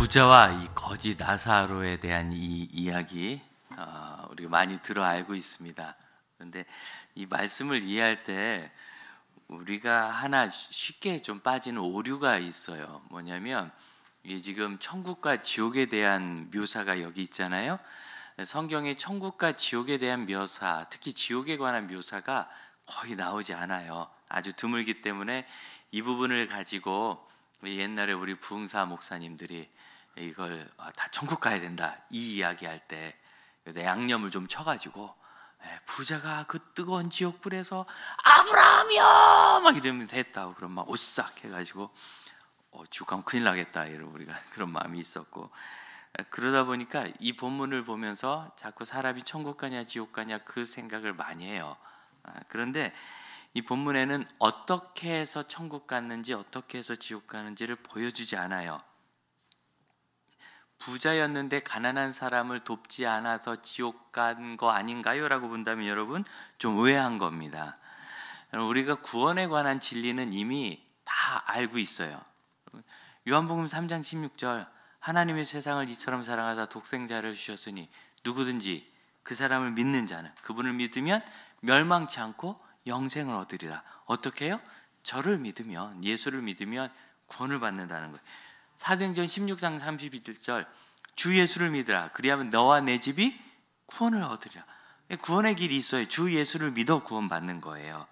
부자와 이 거지 나사로에 대한 이 이야기 우리가 많이 들어 알고 있습니다. 그런데 이 말씀을 이해할 때 우리가 하나 쉽게 좀 빠지는 오류가 있어요. 뭐냐면 이게 지금 천국과 지옥에 대한 묘사가 여기 있잖아요. 성경에 천국과 지옥에 대한 묘사, 특히 지옥에 관한 묘사가 거의 나오지 않아요. 아주 드물기 때문에 이 부분을 가지고 옛날에 우리 부흥사 목사님들이 이걸 다 천국 가야 된다 이 이야기할 때 양념을 좀 쳐가지고 부자가 그 뜨거운 지옥불에서 아브라함이여 막 이러면 됐다고 그럼 막 오싹 해가지고 지옥 가면 큰일 나겠다 이런 우리가 그런 마음이 있었고, 그러다 보니까 이 본문을 보면서 자꾸 사람이 천국 가냐 지옥 가냐 그 생각을 많이 해요. 그런데 이 본문에는 어떻게 해서 천국 갔는지 어떻게 해서 지옥 가는지를 보여주지 않아요. 부자였는데 가난한 사람을 돕지 않아서 지옥 간 거 아닌가요? 라고 본다면 여러분 좀 의아한 겁니다. 우리가 구원에 관한 진리는 이미 다 알고 있어요. 요한복음 3장 16절 하나님의 세상을 이처럼 사랑하사 독생자를 주셨으니 누구든지 그 사람을 믿는 자는 그분을 믿으면 멸망치 않고 영생을 얻으리라. 어떻게 해요? 저를 믿으면, 예수를 믿으면 구원을 받는다는 거예요. 사도행전 16장 31절 주 예수를 믿으라. 그리하면 너와 내 집이 구원을 얻으리라. 구원의 길이 있어요. 주 예수를 믿어 구원받는 거예요.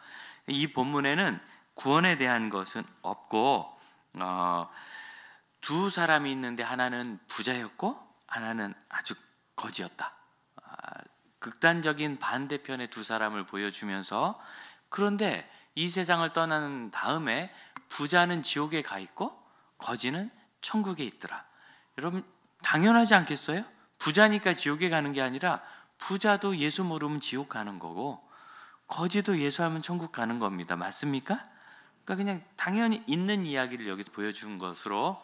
이 본문에는 구원에 대한 것은 없고 두 사람이 있는데 하나는 부자였고 하나는 아주 거지였다. 극단적인 반대편의 두 사람을 보여주면서, 그런데 이 세상을 떠나는 다음에 부자는 지옥에 가 있고 거지는 천국에 있더라. 여러분 당연하지 않겠어요? 부자니까 지옥에 가는 게 아니라 부자도 예수 모르면 지옥 가는 거고 거지도 예수하면 천국 가는 겁니다. 맞습니까? 그러니까 그냥 당연히 있는 이야기를 여기서 보여준 것으로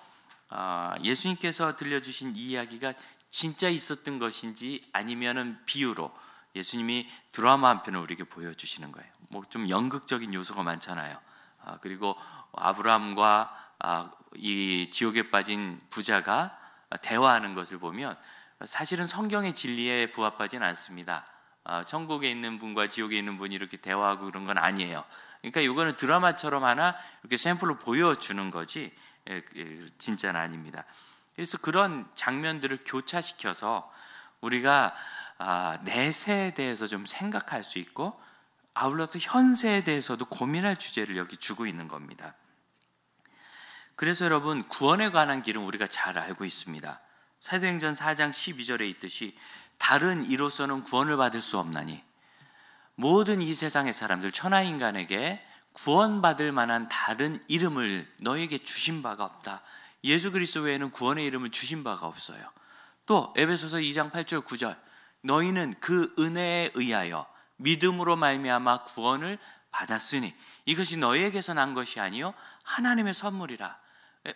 예수님께서 들려주신 이 이야기가 진짜 있었던 것인지 아니면은 비유로 예수님이 드라마 한 편을 우리에게 보여주시는 거예요. 뭐 좀 연극적인 요소가 많잖아요. 그리고 아브라함과 이 지옥에 빠진 부자가 대화하는 것을 보면 사실은 성경의 진리에 부합하지는 않습니다. 천국에 있는 분과 지옥에 있는 분이 이렇게 대화하고 그런 건 아니에요. 그러니까 이거는 드라마처럼 하나 이렇게 샘플로 보여주는 거지 진짜는 아닙니다. 그래서 그런 장면들을 교차시켜서 우리가 내세에 대해서 좀 생각할 수 있고 아울러서 현세에 대해서도 고민할 주제를 여기 주고 있는 겁니다. 그래서 여러분 구원에 관한 길은 우리가 잘 알고 있습니다. 사도행전 4장 12절에 있듯이 다른 이로서는 구원을 받을 수 없나니 모든 이 세상의 사람들 천하인간에게 구원받을 만한 다른 이름을 너에게 주신 바가 없다. 예수 그리스도 외에는 구원의 이름을 주신 바가 없어요. 또 에베소서 2장 8절 9절 너희는 그 은혜에 의하여 믿음으로 말미암아 구원을 받았으니 이것이 너희에게서 난 것이 아니요 하나님의 선물이라.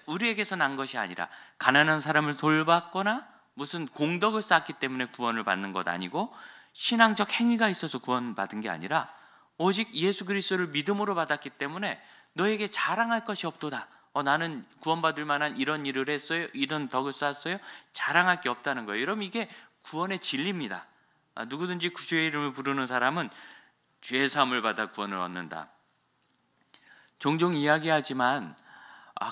우리에게서 난 것이 아니라 가난한 사람을 돌봤거나 무슨 공덕을 쌓기 때문에 구원을 받는 것 아니고 신앙적 행위가 있어서 구원받은 게 아니라 오직 예수 그리스도를 믿음으로 받았기 때문에 너에게 자랑할 것이 없도다. 나는 구원받을 만한 이런 일을 했어요, 이런 덕을 쌓았어요, 자랑할 게 없다는 거예요. 여러분 이게 구원의 진리입니다. 누구든지 주의 이름을 부르는 사람은 죄 사함을 받아 구원을 얻는다. 종종 이야기하지만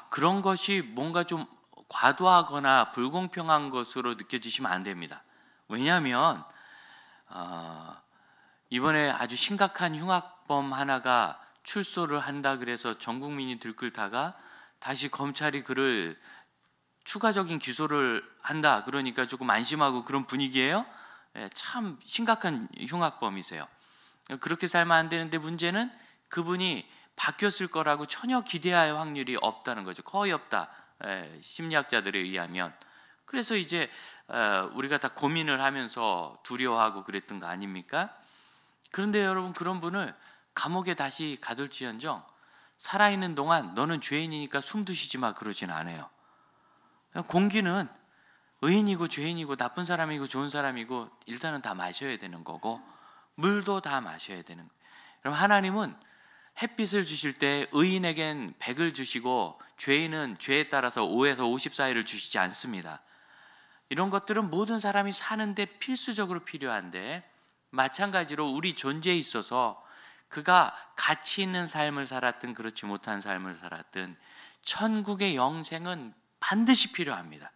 그런 것이 뭔가 좀 과도하거나 불공평한 것으로 느껴지시면 안 됩니다. 왜냐하면 이번에 아주 심각한 흉악범 하나가 출소를 한다 그래서 전 국민이 들끓다가 다시 검찰이 그를 추가적인 기소를 한다 그러니까 조금 안심하고 그런 분위기예요. 참 심각한 흉악범이세요. 그렇게 살면 안 되는데 문제는 그분이 바뀌었을 거라고 전혀 기대할 확률이 없다는 거죠. 거의 없다. 심리학자들에 의하면. 그래서 이제 우리가 다 고민을 하면서 두려워하고 그랬던 거 아닙니까? 그런데 여러분 그런 분을 감옥에 다시 가둘지언정 살아있는 동안 너는 죄인이니까 숨도 쉬지 마 그러진 않아요. 공기는 의인이고 죄인이고 나쁜 사람이고 좋은 사람이고 일단은 다 마셔야 되는 거고 물도 다 마셔야 되는 거예요. 그럼 하나님은 햇빛을 주실 때 의인에겐 백을 주시고 죄인은 죄에 따라서 5에서 50 사이를 주시지 않습니다. 이런 것들은 모든 사람이 사는데 필수적으로 필요한데, 마찬가지로 우리 존재에 있어서 그가 가치 있는 삶을 살았든 그렇지 못한 삶을 살았든 천국의 영생은 반드시 필요합니다.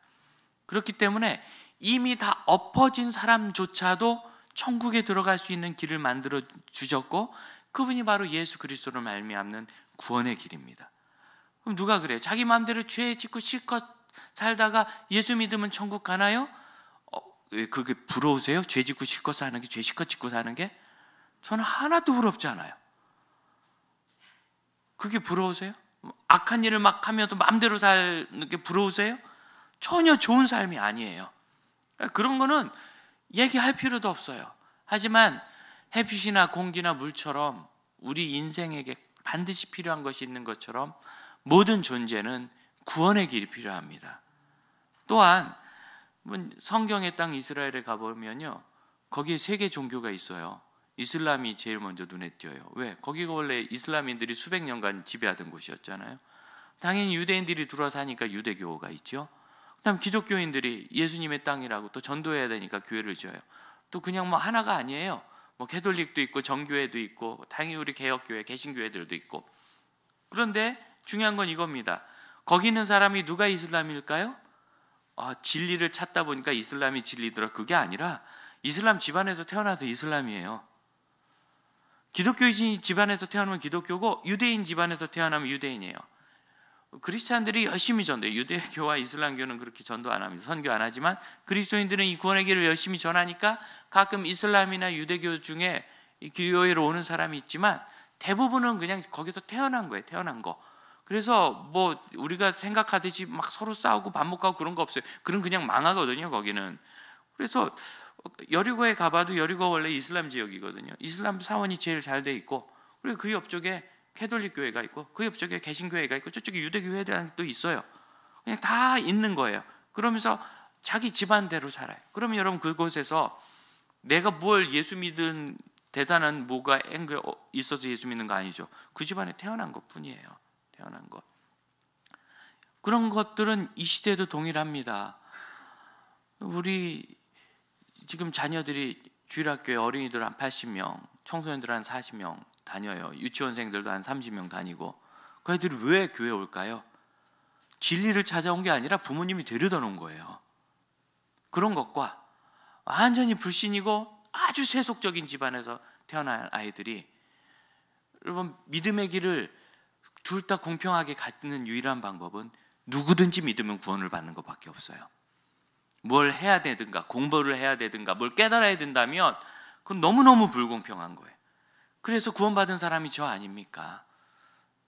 그렇기 때문에 이미 다 엎어진 사람조차도 천국에 들어갈 수 있는 길을 만들어 주셨고, 그분이 바로 예수 그리스도로 말미암는 구원의 길입니다. 그럼 누가 그래요? 자기 마음대로 죄 짓고 실컷 살다가 예수 믿으면 천국 가나요? 그게 부러우세요? 죄 짓고 실컷 사는 게, 죄 실컷 짓고 사는 게? 저는 하나도 부럽지 않아요. 그게 부러우세요? 악한 일을 막 하면서 마음대로 사는 게 부러우세요? 전혀 좋은 삶이 아니에요. 그런 거는 얘기할 필요도 없어요. 하지만 햇빛이나 공기나 물처럼 우리 인생에게 반드시 필요한 것이 있는 것처럼 모든 존재는 구원의 길이 필요합니다. 또한 성경의 땅 이스라엘에 가보면요, 거기에 3개 종교가 있어요. 이슬람이 제일 먼저 눈에 띄어요. 왜? 거기가 원래 이슬람인들이 수백 년간 지배하던 곳이었잖아요. 당연히 유대인들이 들어와 사니까 유대교가 있죠. 그다음 기독교인들이 예수님의 땅이라고 또 전도해야 되니까 교회를 지어요. 또 그냥 뭐 하나가 아니에요. 뭐 캐톨릭도 있고 정교회도 있고 당연히 우리 개혁교회, 개신교회들도 있고. 그런데 중요한 건 이겁니다. 거기 있는 사람이 누가 이슬람일까요? 진리를 찾다 보니까 이슬람이 진리더라. 그게 아니라 이슬람 집안에서 태어나서 이슬람이에요. 기독교인 집안에서 태어나면 기독교고, 유대인 집안에서 태어나면 유대인이에요. 크리스찬들이 열심히 전도해요. 유대교와 이슬람교는 그렇게 전도 안 합니다. 선교 안 하지만 그리스도인들은 이 구원의 길을 열심히 전하니까 가끔 이슬람이나 유대교 중에 이 교회로 오는 사람이 있지만 대부분은 그냥 거기서 태어난 거예요. 태어난 거. 그래서 뭐 우리가 생각하듯이 막 서로 싸우고 반목하고 그런 거 없어요. 그럼 그냥 망하거든요, 거기는. 그래서 여리고에 가봐도 여리고 원래 이슬람 지역이거든요. 이슬람 사원이 제일 잘 돼 있고, 그리고 그 옆쪽에 캐톨릭 교회가 있고, 그 옆쪽에 개신교회가 있고, 저쪽에 유대교회들이 또 있어요. 그냥 다 있는 거예요. 그러면서 자기 집안대로 살아요. 그러면 여러분, 그곳에서 내가 뭘 예수 믿은 대단한 뭐가 있어서 예수 믿는 거 아니죠. 그 집안에 태어난 것 뿐이에요. 태어난 것. 그런 것들은 이 시대에도 동일합니다. 우리 지금 자녀들이 주일학교에 어린이들 한 80명, 청소년들 한 40명 다녀요. 유치원생들도 한 30명 다니고. 그 애들이 왜 교회에 올까요? 진리를 찾아온 게 아니라 부모님이 데려다 놓은 거예요. 그런 것과 완전히 불신이고 아주 세속적인 집안에서 태어난 아이들이, 여러분, 믿음의 길을 둘 다 공평하게 갖는 유일한 방법은 누구든지 믿으면 구원을 받는 것밖에 없어요. 뭘 해야 되든가, 공부를 해야 되든가, 뭘 깨달아야 된다면 그건 너무너무 불공평한 거예요. 그래서 구원받은 사람이 저 아닙니까?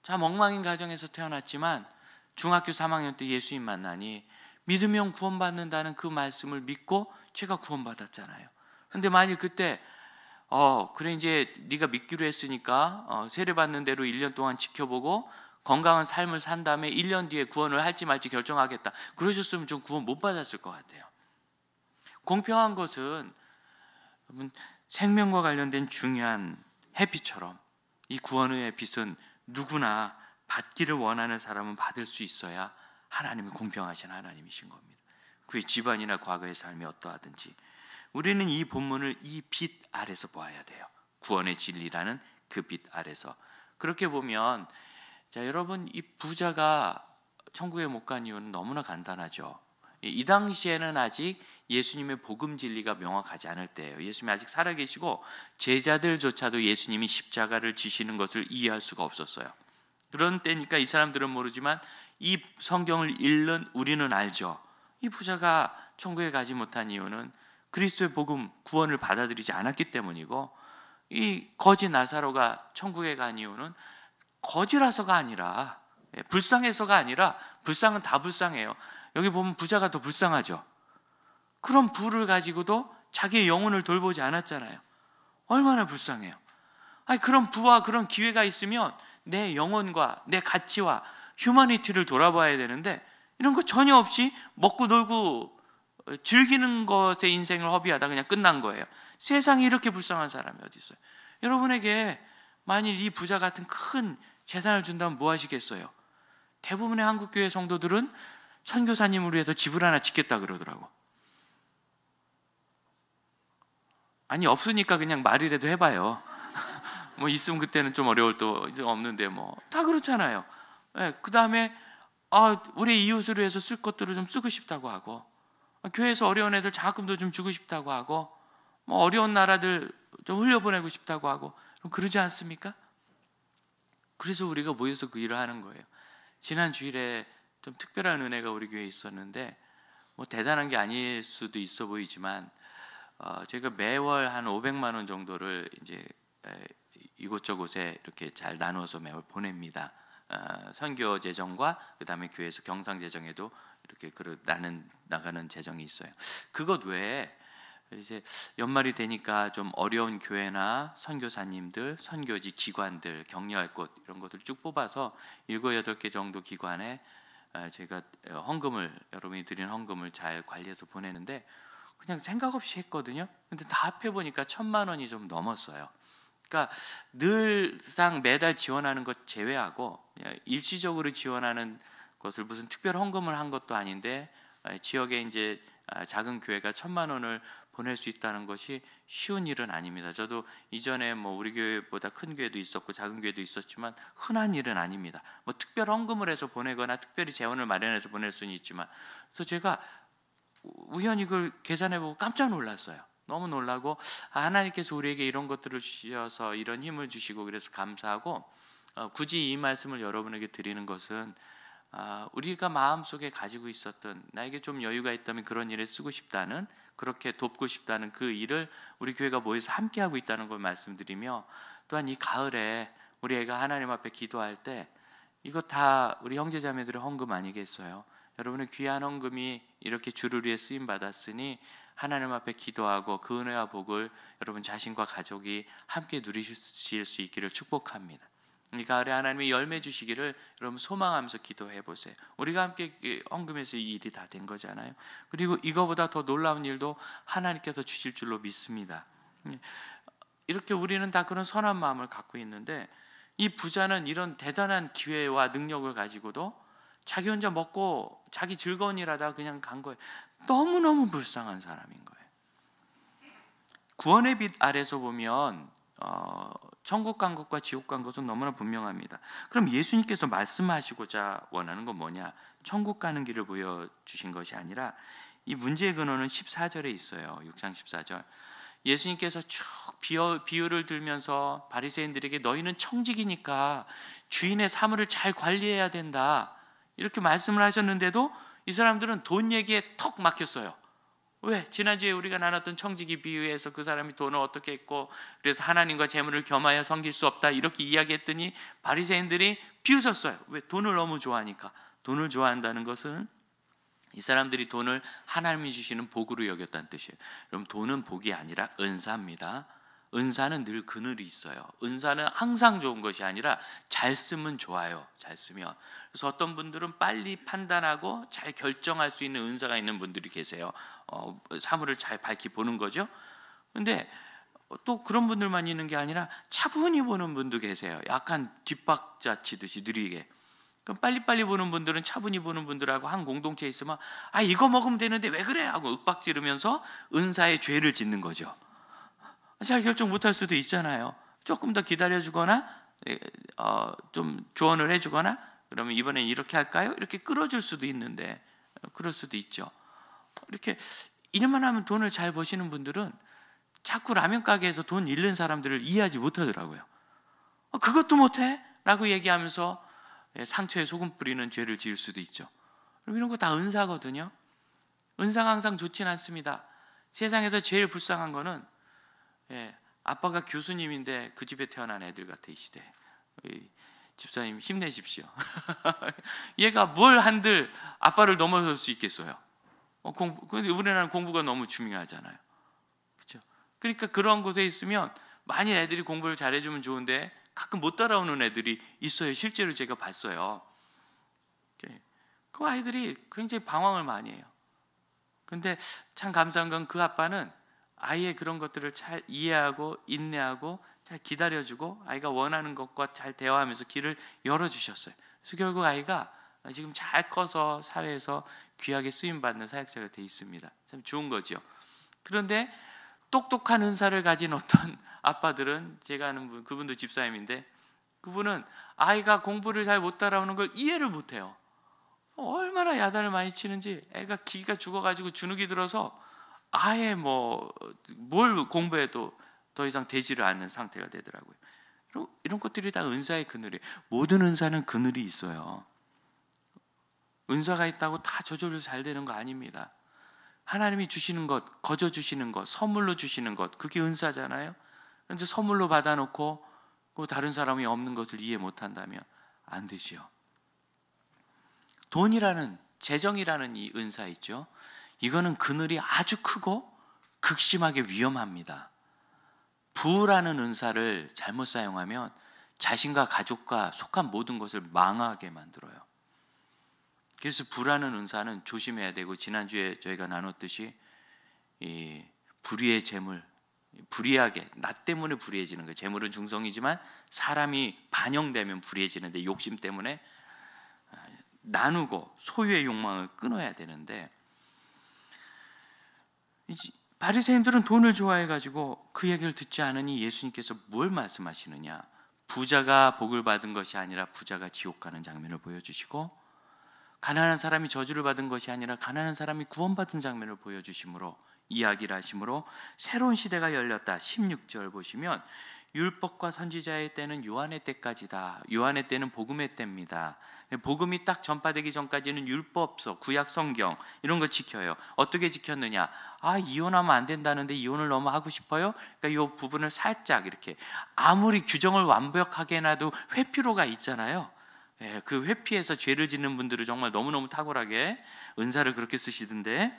참 엉망인 가정에서 태어났지만 중학교 3학년 때 예수님 만나니 믿으면 구원받는다는 그 말씀을 믿고 제가 구원받았잖아요. 근데 만일 그때 그래 이제 네가 믿기로 했으니까 세례받는 대로 1년 동안 지켜보고 건강한 삶을 산 다음에 1년 뒤에 구원을 할지 말지 결정하겠다, 그러셨으면 좀 구원 못 받았을 것 같아요. 공평한 것은 생명과 관련된 중요한 햇빛처럼 이 구원의 빛은 누구나 받기를 원하는 사람은 받을 수 있어야 하나님이 공평하신 하나님이신 겁니다. 그의 집안이나 과거의 삶이 어떠하든지 우리는 이 본문을 이 빛 아래서 보아야 돼요. 구원의 진리라는 그 빛 아래서. 그렇게 보면, 자, 여러분, 이 부자가 천국에 못 간 이유는 너무나 간단하죠. 이 당시에는 아직 예수님의 복음 진리가 명확하지 않을 때예요. 예수님이 아직 살아계시고 제자들조차도 예수님이 십자가를 지시는 것을 이해할 수가 없었어요. 그런 때니까 이 사람들은 모르지만 이 성경을 읽는 우리는 알죠. 이 부자가 천국에 가지 못한 이유는 그리스도의 복음, 구원을 받아들이지 않았기 때문이고, 이 거지 나사로가 천국에 간 이유는 거지라서가 아니라, 불쌍해서가 아니라, 불쌍은 다 불쌍해요. 여기 보면 부자가 더 불쌍하죠. 그런 부를 가지고도 자기의 영혼을 돌보지 않았잖아요. 얼마나 불쌍해요. 아니, 그런 부와 그런 기회가 있으면 내 영혼과 내 가치와 휴머니티를 돌아봐야 되는데, 이런 거 전혀 없이 먹고 놀고 즐기는 것에 인생을 허비하다 그냥 끝난 거예요. 세상에 이렇게 불쌍한 사람이 어디 있어요? 여러분에게 만일 이 부자 같은 큰 재산을 준다면 뭐 하시겠어요? 대부분의 한국 교회 성도들은 선교사님을 위해서 집을 하나 짓겠다 그러더라고. 아니 없으니까 그냥 말이라도 해봐요. 뭐 있으면 그때는 좀 어려울 또 이제 없는데 뭐 다 그렇잖아요. 예, 그 다음에 우리 이웃을 위해서 쓸 것들을 좀 쓰고 싶다고 하고, 교회에서 어려운 애들 장학금도 좀 주고 싶다고 하고, 뭐 어려운 나라들 좀 흘려보내고 싶다고 하고, 그럼 그러지 않습니까? 그래서 우리가 모여서 그 일을 하는 거예요. 지난 주일에 좀 특별한 은혜가 우리 교회에 있었는데, 뭐 대단한 게 아닐 수도 있어 보이지만 저희가 매월 한 500만 원 정도를 이제 이곳저곳에 이렇게 잘 나눠서 매월 보냅니다. 선교 재정과 그 다음에 교회에서 경상 재정에도 이렇게 나가는 재정이 있어요. 그것 외에 이제 연말이 되니까 좀 어려운 교회나 선교사님들, 선교지 기관들, 격려할 곳 이런 것들 쭉 뽑아서 7, 8개 정도 기관에 제가 여러분이 드린 헌금을 잘 관리해서 보내는데, 그냥 생각 없이 했거든요. 근데 다 합해보니까 1,000만 원이 좀 넘었어요. 그러니까 늘상 매달 지원하는 것 제외하고 일시적으로 지원하는 것을 무슨 특별 헌금을 한 것도 아닌데, 지역에 이제 작은 교회가 1,000만 원을 보낼 수 있다는 것이 쉬운 일은 아닙니다. 저도 이전에 뭐 우리 교회보다 큰 교회도 있었고 작은 교회도 있었지만 흔한 일은 아닙니다. 뭐 특별 헌금을 해서 보내거나 특별히 재원을 마련해서 보낼 수는 있지만, 그래서 제가 우연히 이걸 계산해보고 깜짝 놀랐어요. 너무 놀라고, 하나님께서 우리에게 이런 것들을 주셔서 이런 힘을 주시고 그래서 감사하고, 굳이 이 말씀을 여러분에게 드리는 것은 우리가 마음속에 가지고 있었던, 나에게 좀 여유가 있다면 그런 일에 쓰고 싶다는, 그렇게 돕고 싶다는 그 일을 우리 교회가 모여서 함께하고 있다는 걸 말씀드리며, 또한 이 가을에 우리 애가 하나님 앞에 기도할 때 이거 다 우리 형제자매들의 헌금 아니겠어요? 여러분의 귀한 헌금이 이렇게 주를 위해 쓰임 받았으니 하나님 앞에 기도하고 그 은혜와 복을 여러분 자신과 가족이 함께 누리실 수 있기를 축복합니다. 이 가을에 하나님이 열매 주시기를 여러분 소망하면서 기도해 보세요. 우리가 함께 헌금해서 이 일이 다 된 거잖아요. 그리고 이거보다 더 놀라운 일도 하나님께서 주실 줄로 믿습니다. 이렇게 우리는 다 그런 선한 마음을 갖고 있는데, 이 부자는 이런 대단한 기회와 능력을 가지고도 자기 혼자 먹고 자기 즐거운 일 하다가 그냥 간 거예요. 너무너무 불쌍한 사람인 거예요. 구원의 빛 아래서 보면 천국 간 것과 지옥 간 것은 너무나 분명합니다. 그럼 예수님께서 말씀하시고자 원하는 건 뭐냐? 천국 가는 길을 보여주신 것이 아니라, 이 문제의 근원은 14절에 있어요. 6장 14절. 예수님께서 쭉 비유를 들면서 바리새인들에게 너희는 청직이니까 주인의 사물을 잘 관리해야 된다, 이렇게 말씀을 하셨는데도 이 사람들은 돈 얘기에 턱 막혔어요. 왜? 지난주에 우리가 나눴던 청지기 비유에서 그 사람이 돈을 어떻게 했고 그래서 하나님과 재물을 겸하여 섬길 수 없다 이렇게 이야기했더니 바리새인들이 비웃었어요. 왜? 돈을 너무 좋아하니까. 돈을 좋아한다는 것은 이 사람들이 돈을 하나님이 주시는 복으로 여겼다는 뜻이에요. 그럼 돈은 복이 아니라 은사입니다. 은사는 늘 그늘이 있어요. 은사는 항상 좋은 것이 아니라 잘 쓰면 좋아요. 잘 쓰면. 그래서 어떤 분들은 빨리 판단하고 잘 결정할 수 있는 은사가 있는 분들이 계세요. 사물을 잘 밝히 보는 거죠. 근데 또 그런 분들만 있는 게 아니라 차분히 보는 분도 계세요. 약간 뒷박자 치듯이 느리게. 그럼 빨리빨리 보는 분들은 차분히 보는 분들하고 한 공동체에 있으면 이거 먹으면 되는데 왜 그래? 하고 윽박 지르면서 은사의 죄를 짓는 거죠. 잘 결정 못할 수도 있잖아요. 조금 더 기다려주거나 좀 조언을 해주거나, 그러면 이번엔 이렇게 할까요? 이렇게 끌어줄 수도 있는데 그럴 수도 있죠. 이렇게 일만 하면 돈을 잘 버시는 분들은 자꾸 라면 가게에서 돈 잃는 사람들을 이해하지 못하더라고요. 그것도 못해? 라고 얘기하면서 상처에 소금 뿌리는 죄를 지을 수도 있죠. 그럼 이런 거 다 은사거든요. 은사가 항상 좋진 않습니다. 세상에서 제일 불쌍한 거는 아빠가 교수님인데 그 집에 태어난 애들 같아. 이 시대 집사님 힘내십시오. 얘가 뭘 한들 아빠를 넘어설 수 있겠어요. 근데 우리나라는 공부가 너무 중요하잖아요. 그렇죠? 그러니까 그런 곳에 있으면 만일 애들이 공부를 잘해주면 좋은데 가끔 못 따라오는 애들이 있어요. 실제로 제가 봤어요. 그 아이들이 굉장히 방황을 많이 해요. 근데 참 감사한 건 그 아빠는 아이의 그런 것들을 잘 이해하고 인내하고 잘 기다려주고 아이가 원하는 것과 잘 대화하면서 길을 열어주셨어요. 그래서 결국 아이가 지금 잘 커서 사회에서 귀하게 쓰임받는 사역자가 돼 있습니다. 참 좋은 거죠. 그런데 똑똑한 은사를 가진 어떤 아빠들은, 제가 아는 분, 그분도 집사님인데, 그분은 아이가 공부를 잘 못 따라오는 걸 이해를 못해요. 얼마나 야단을 많이 치는지. 애가 기가 죽어가지고 주눅이 들어서 아예 뭘 공부해도 더 이상 되지를 않는 상태가 되더라고요. 이런 것들이 다 은사의 그늘이에요. 모든 은사는 그늘이 있어요. 은사가 있다고 다 저절로 잘 되는 거 아닙니다. 하나님이 주시는 것, 거저 주시는 것, 선물로 주시는 것, 그게 은사잖아요. 그런데 선물로 받아놓고 다른 사람이 없는 것을 이해 못한다면 안 되지요. 돈이라는, 재정이라는 이 은사 있죠. 이거는 그늘이 아주 크고 극심하게 위험합니다. 부라는 은사를 잘못 사용하면 자신과 가족과 속한 모든 것을 망하게 만들어요. 그래서 부라는 은사는 조심해야 되고, 지난주에 저희가 나눴듯이 이 불의의 재물, 불의하게, 나 때문에 불의해지는 거예요. 재물은 중성이지만 사람이 반영되면 불의해지는데, 욕심 때문에 나누고 소유의 욕망을 끊어야 되는데, 바리새인들은 돈을 좋아해가지고 그 얘기를 듣지 않으니 예수님께서 뭘 말씀하시느냐, 부자가 복을 받은 것이 아니라 부자가 지옥 가는 장면을 보여주시고, 가난한 사람이 저주를 받은 것이 아니라 가난한 사람이 구원받은 장면을 보여주심으로, 이야기를 하심으로 새로운 시대가 열렸다. 16절 보시면 율법과 선지자의 때는 요한의 때까지다. 요한의 때는 복음의 때입니다. 복음이 딱 전파되기 전까지는 율법서, 구약 성경 이런 거 지켜요. 어떻게 지켰느냐, 이혼하면 안 된다는데 이혼을 너무 하고 싶어요? 그러니까 이 부분을 살짝 이렇게, 아무리 규정을 완벽하게 해놔도 회피로가 있잖아요. 그 회피해서 죄를 짓는 분들은 정말 너무너무 탁월하게 은사를 그렇게 쓰시던데,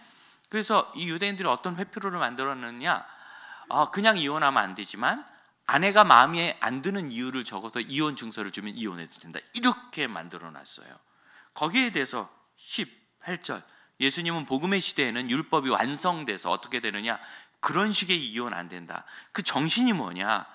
그래서 이 유대인들이 어떤 회피로를 만들었느냐, 그냥 이혼하면 안 되지만 아내가 마음에 안 드는 이유를 적어서 이혼 증서를 주면 이혼해도 된다, 이렇게 만들어 놨어요. 거기에 대해서 18절, 예수님은 복음의 시대에는 율법이 완성돼서 어떻게 되느냐, 그런 식의 이혼 안 된다. 그 정신이 뭐냐,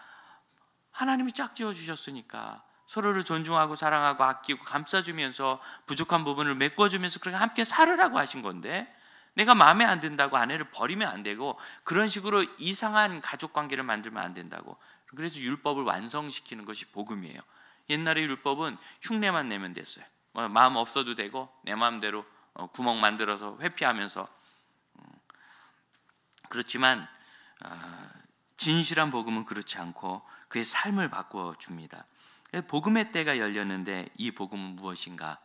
하나님이 짝지어 주셨으니까 서로를 존중하고 사랑하고 아끼고 감싸주면서 부족한 부분을 메꿔주면서 그렇게 함께 살으라고 하신 건데, 내가 마음에 안 든다고 아내를 버리면 안 되고, 그런 식으로 이상한 가족관계를 만들면 안 된다고. 그래서 율법을 완성시키는 것이 복음이에요. 옛날에 율법은 흉내만 내면 됐어요. 마음 없어도 되고 내 마음대로 구멍 만들어서 회피하면서. 그렇지만 진실한 복음은 그렇지 않고 그의 삶을 바꾸어 줍니다. 복음의 때가 열렸는데, 이 복음은 무엇인가?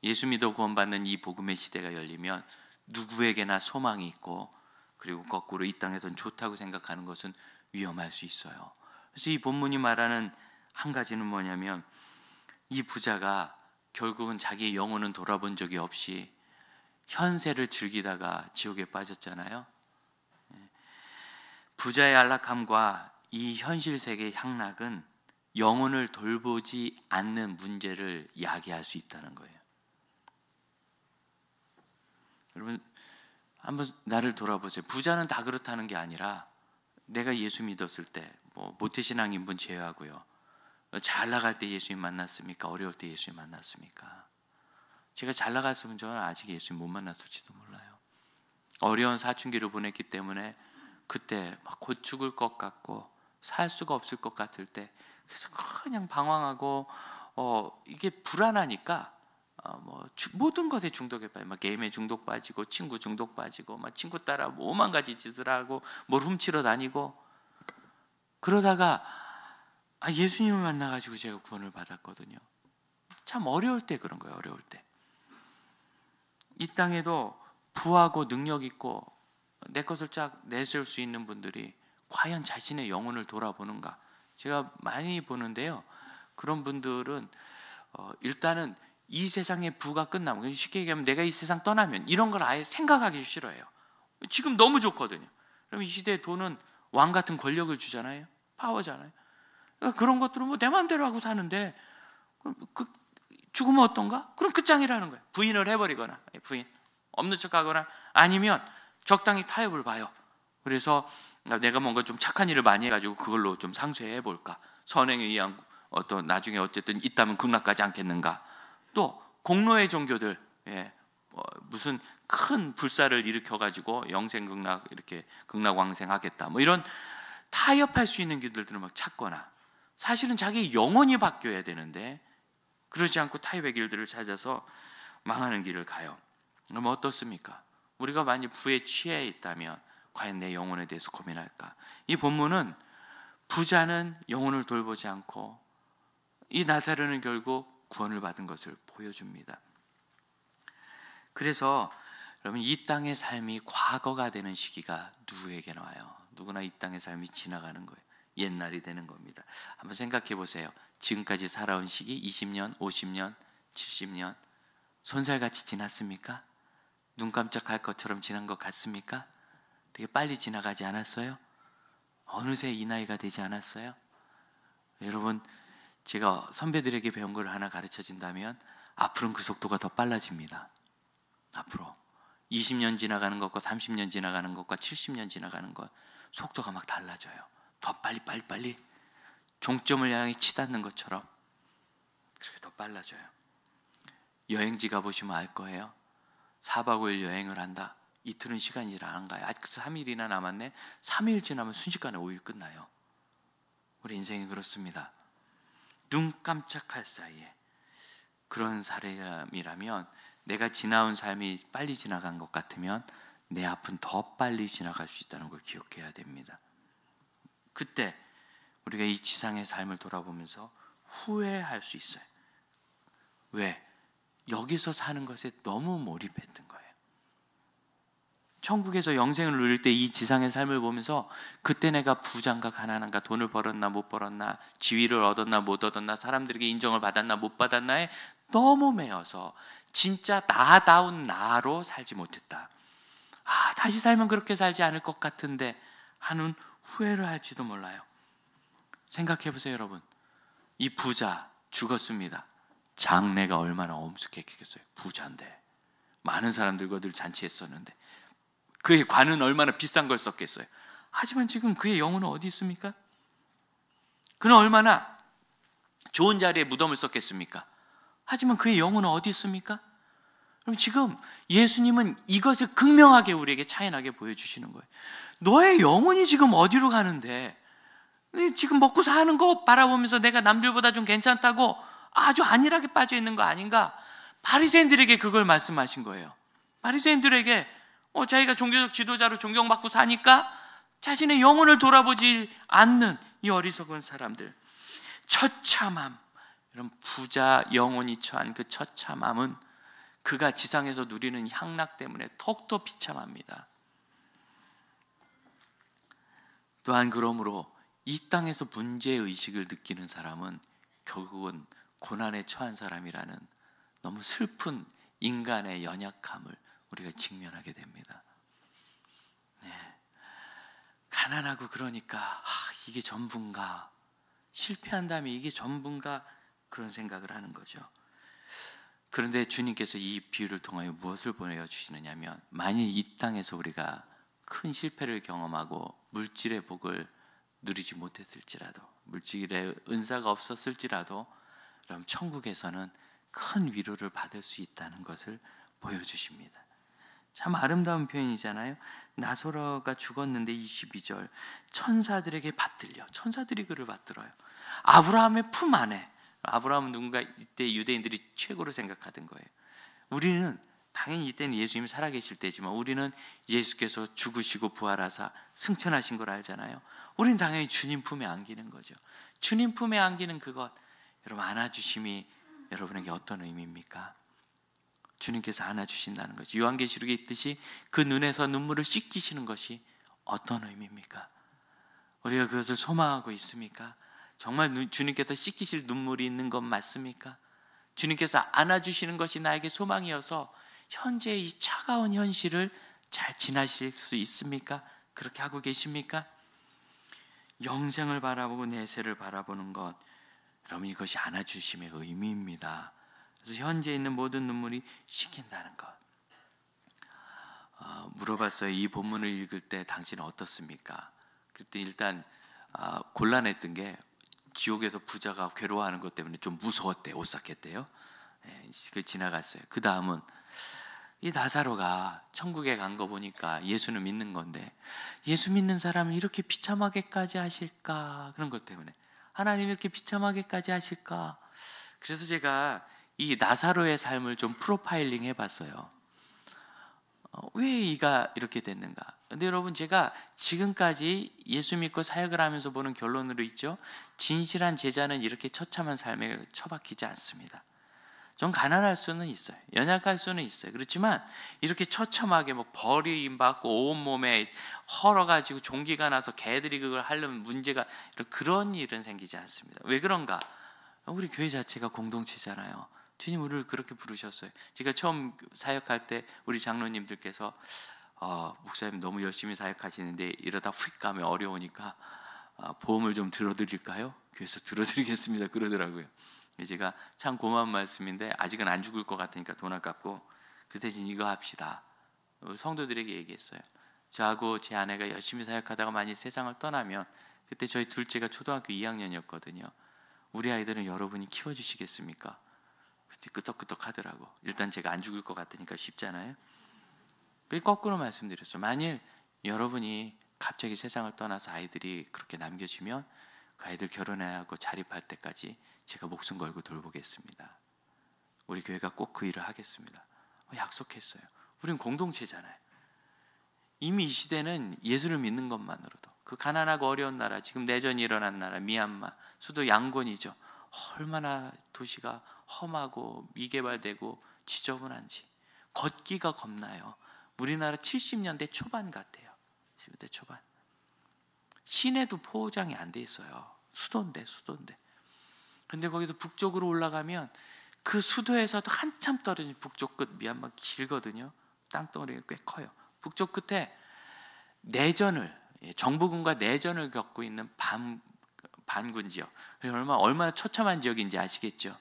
예수 믿어 구원받는 이 복음의 시대가 열리면 누구에게나 소망이 있고, 그리고 거꾸로 이 땅에선 좋다고 생각하는 것은 위험할 수 있어요. 그래서 이 본문이 말하는 한 가지는 뭐냐면, 이 부자가 결국은 자기의 영혼은 돌아본 적이 없이 현세를 즐기다가 지옥에 빠졌잖아요. 부자의 안락함과 이 현실 세계의 향락은 영혼을 돌보지 않는 문제를 야기할 수 있다는 거예요. 여러분, 한번 나를 돌아보세요. 부자는 다 그렇다는 게 아니라, 내가 예수 믿었을 때, 모태신앙 인분 제외하고요, 잘 나갈 때 예수님 만났습니까? 어려울 때 예수님 만났습니까? 제가 잘 나갔으면 저는 아직 예수님 못 만났을지도 몰라요. 어려운 사춘기를 보냈기 때문에 그때 막 곧 죽을 것 같고 살 수가 없을 것 같을 때, 그래서 그냥 방황하고 이게 불안하니까 모든 것에 중독에 빠져, 막 게임에 중독 빠지고 친구 중독 빠지고, 막 친구 따라 오만 가지 짓을 하고 뭘 훔치러 다니고, 그러다가 예수님을 만나가지고 제가 구원을 받았거든요. 참 어려울 때 그런 거예요. 어려울 때 이 땅에도 부하고 능력 있고 내 것을 쫙 내세울 수 있는 분들이 과연 자신의 영혼을 돌아보는가? 제가 많이 보는데요, 그런 분들은 일단은 이 세상의 부가 끝나면, 쉽게 얘기하면 내가 이 세상 떠나면 이런 걸 아예 생각하기 싫어해요. 지금 너무 좋거든요. 그럼 이 시대의 돈은 왕 같은 권력을 주잖아요. 파워잖아요. 그러니까 그런 것들은 내 마음대로 하고 사는데, 그럼 죽으면 어떤가? 그럼 끝장이라는 거예요. 부인을 해버리거나, 부인 없는 척하거나, 아니면 적당히 타협을 봐요. 그래서 내가 뭔가 좀 착한 일을 많이 해가지고 그걸로 좀 상쇄해 볼까? 선행에 의한 나중에 어쨌든 있다면 극락하지 않겠는가? 또 공로의 종교들, 무슨 큰 불사를 일으켜가지고 영생극락 이렇게 극락왕생하겠다, 뭐 이런 타협할 수 있는 길들을 막 찾거나, 사실은 자기 영혼이 바뀌어야 되는데 그러지 않고 타협의 길들을 찾아서 망하는 길을 가요. 그럼 어떻습니까? 우리가 만약 부에 취해 있다면 과연 내 영혼에 대해서 고민할까? 이 본문은 부자는 영혼을 돌보지 않고 이 나사로는 결국 구원을 받은 것을 보여줍니다. 그래서 여러분, 이 땅의 삶이 과거가 되는 시기가 누구에게나 와요. 누구나 이 땅의 삶이 지나가는 거예요. 옛날이 되는 겁니다. 한번 생각해 보세요. 지금까지 살아온 시기 20년, 50년, 70년 손살같이 지났습니까? 눈 깜짝할 것처럼 지난 것 같습니까? 되게 빨리 지나가지 않았어요? 어느새 이 나이가 되지 않았어요? 여러분, 제가 선배들에게 배운 걸 하나 가르쳐 준다면 앞으로는 그 속도가 더 빨라집니다. 앞으로 20년 지나가는 것과 30년 지나가는 것과 70년 지나가는 것, 속도가 막 달라져요. 더 빨리 종점을 향해 치닫는 것처럼 그렇게 더 빨라져요. 여행지 가보시면 알 거예요. 4박 5일 여행을 한다. 이틀은 시간이 안 가요. 아직 3일이나 남았네. 3일 지나면 순식간에 5일 끝나요. 우리 인생이 그렇습니다. 눈 깜짝할 사이에. 그런 사람이라면, 내가 지나온 삶이 빨리 지나간 것 같으면 내 앞은 더 빨리 지나갈 수 있다는 걸 기억해야 됩니다. 그때 우리가 이 지상의 삶을 돌아보면서 후회할 수 있어요. 왜? 여기서 사는 것에 너무 몰입했던 거예요. 천국에서 영생을 누릴 때 이 지상의 삶을 보면서 그때 내가 부자인가 가난한가, 돈을 벌었나 못 벌었나, 지위를 얻었나 못 얻었나, 사람들에게 인정을 받았나 못 받았나에 너무 매여서 진짜 나다운 나로 살지 못했다. 다시 살면 그렇게 살지 않을 것 같은데 하는 후회를 할지도 몰라요. 생각해 보세요, 여러분. 이 부자 죽었습니다. 장례가 얼마나 엄숙했겠어요. 부자인데 많은 사람들과 늘 잔치했었는데 그의 관은 얼마나 비싼 걸 썼겠어요. 하지만 지금 그의 영혼은 어디 있습니까? 그는 얼마나 좋은 자리에 무덤을 썼겠습니까? 하지만 그의 영혼은 어디 있습니까? 그럼 지금 예수님은 이것을 극명하게 우리에게 차이나게 보여주시는 거예요. 너의 영혼이 지금 어디로 가는데, 지금 먹고 사는 거 바라보면서 내가 남들보다 좀 괜찮다고 아주 안일하게 빠져 있는 거 아닌가? 바리새인들에게 그걸 말씀하신 거예요. 바리새인들에게 자기가 종교적 지도자로 존경받고 사니까 자신의 영혼을 돌아보지 않는 이 어리석은 사람들. 처참함, 이런 부자 영혼이 처한 그 처참함은 그가 지상에서 누리는 향락 때문에 더욱더 비참합니다. 또한 그러므로 이 땅에서 문제의식을 느끼는 사람은 결국은 고난에 처한 사람이라는 너무 슬픈 인간의 연약함을 우리가 직면하게 됩니다. 가난하고 그러니까 이게 전부인가, 실패한다면 이게 전부인가, 그런 생각을 하는 거죠. 그런데 주님께서 이 비유를 통하여 무엇을 보여주시느냐면, 만일 이 땅에서 우리가 큰 실패를 경험하고 물질의 복을 누리지 못했을지라도, 물질의 은사가 없었을지라도, 그럼 천국에서는 큰 위로를 받을 수 있다는 것을 보여주십니다. 참 아름다운 표현이잖아요. 나사로가 죽었는데 22절, 천사들에게 받들려, 천사들이 그를 받들어요. 아브라함의 품 안에, 아브라함은 누군가 이때 유대인들이 최고로 생각하던 거예요. 우리는 당연히 이때는 예수님이 살아계실 때지만 우리는 예수께서 죽으시고 부활하사 승천하신 걸 알잖아요. 우리는 당연히 주님 품에 안기는 거죠. 주님 품에 안기는 그것, 여러분, 안아주심이 여러분에게 어떤 의미입니까? 주님께서 안아주신다는 것이, 요한계시록에 있듯이 그 눈에서 눈물을 씻기시는 것이 어떤 의미입니까? 우리가 그것을 소망하고 있습니까? 정말 주님께서 씻기실 눈물이 있는 것 맞습니까? 주님께서 안아주시는 것이 나에게 소망이어서 현재 이 차가운 현실을 잘 지나실 수 있습니까? 그렇게 하고 계십니까? 영생을 바라보고 내세를 바라보는 것, 여러분, 이것이 안아주심의 의미입니다. 그래서 현재 있는 모든 눈물이 씻긴다는 것. 물어봤어요. 이 본문을 읽을 때 당신은 어떻습니까? 그때 일단 곤란했던 게, 지옥에서 부자가 괴로워하는 것 때문에 좀 무서웠대요. 오싹했대요. 그 지나갔어요. 그 다음은 이 나사로가 천국에 간 거 보니까 예수는 믿는 건데, 예수 믿는 사람을 이렇게 비참하게까지 하실까? 그런 것 때문에 하나님 이렇게 비참하게까지 하실까? 그래서 제가 이 나사로의 삶을 좀 프로파일링 해봤어요. 왜 이가 이렇게 됐는가? 근데 여러분, 제가 지금까지 예수 믿고 사역을 하면서 보는 결론으로 있죠, 진실한 제자는 이렇게 처참한 삶에 처박히지 않습니다. 좀 가난할 수는 있어요. 연약할 수는 있어요. 그렇지만 이렇게 처참하게 뭐 버림받고 온몸에 헐어가지고 종기가 나서 개들이 그걸 하려면 문제가, 그런 일은 생기지 않습니다. 왜 그런가? 우리 교회 자체가 공동체잖아요. 주님 우리를 그렇게 부르셨어요. 제가 처음 사역할 때 우리 장로님들께서 목사님 너무 열심히 사역하시는데 이러다 휙 가면 어려우니까 보험을 좀 들어드릴까요? 교회에서 들어드리겠습니다 그러더라고요. 제가 참 고마운 말씀인데, 아직은 안 죽을 것 같으니까 돈 아깝고 그 대신 이거 합시다. 성도들에게 얘기했어요. 저하고 제 아내가 열심히 사역하다가 만약 세상을 떠나면, 그때 저희 둘째가 초등학교 2학년이었거든요. 우리 아이들은 여러분이 키워주시겠습니까? 그때 끄떡끄떡 하더라고. 일단 제가 안 죽을 것 같으니까 쉽잖아요. 거꾸로 말씀드렸어요. 만일 여러분이 갑자기 세상을 떠나서 아이들이 그렇게 남겨지면 그 아이들 결혼하고 자립할 때까지 제가 목숨 걸고 돌보겠습니다. 우리 교회가 꼭 그 일을 하겠습니다. 약속했어요. 우린 공동체잖아요. 이미 이 시대는 예수를 믿는 것만으로도, 그 가난하고 어려운 나라, 지금 내전이 일어난 나라 미얀마 수도 양곤이죠. 얼마나 도시가 험하고 미개발되고 지저분한지 걷기가 겁나요. 우리나라 70년대 초반 같아요. 70년대 초반. 시내도 포장이 안 돼 있어요. 수도인데. 근데 거기서 북쪽으로 올라가면 그 수도에서도 한참 떨어진 북쪽 끝 미얀마 길거든요. 땅덩어리가 꽤 커요. 북쪽 끝에 정부군과 내전을 겪고 있는 반군 지역, 얼마나 처참한 지역인지 아시겠죠?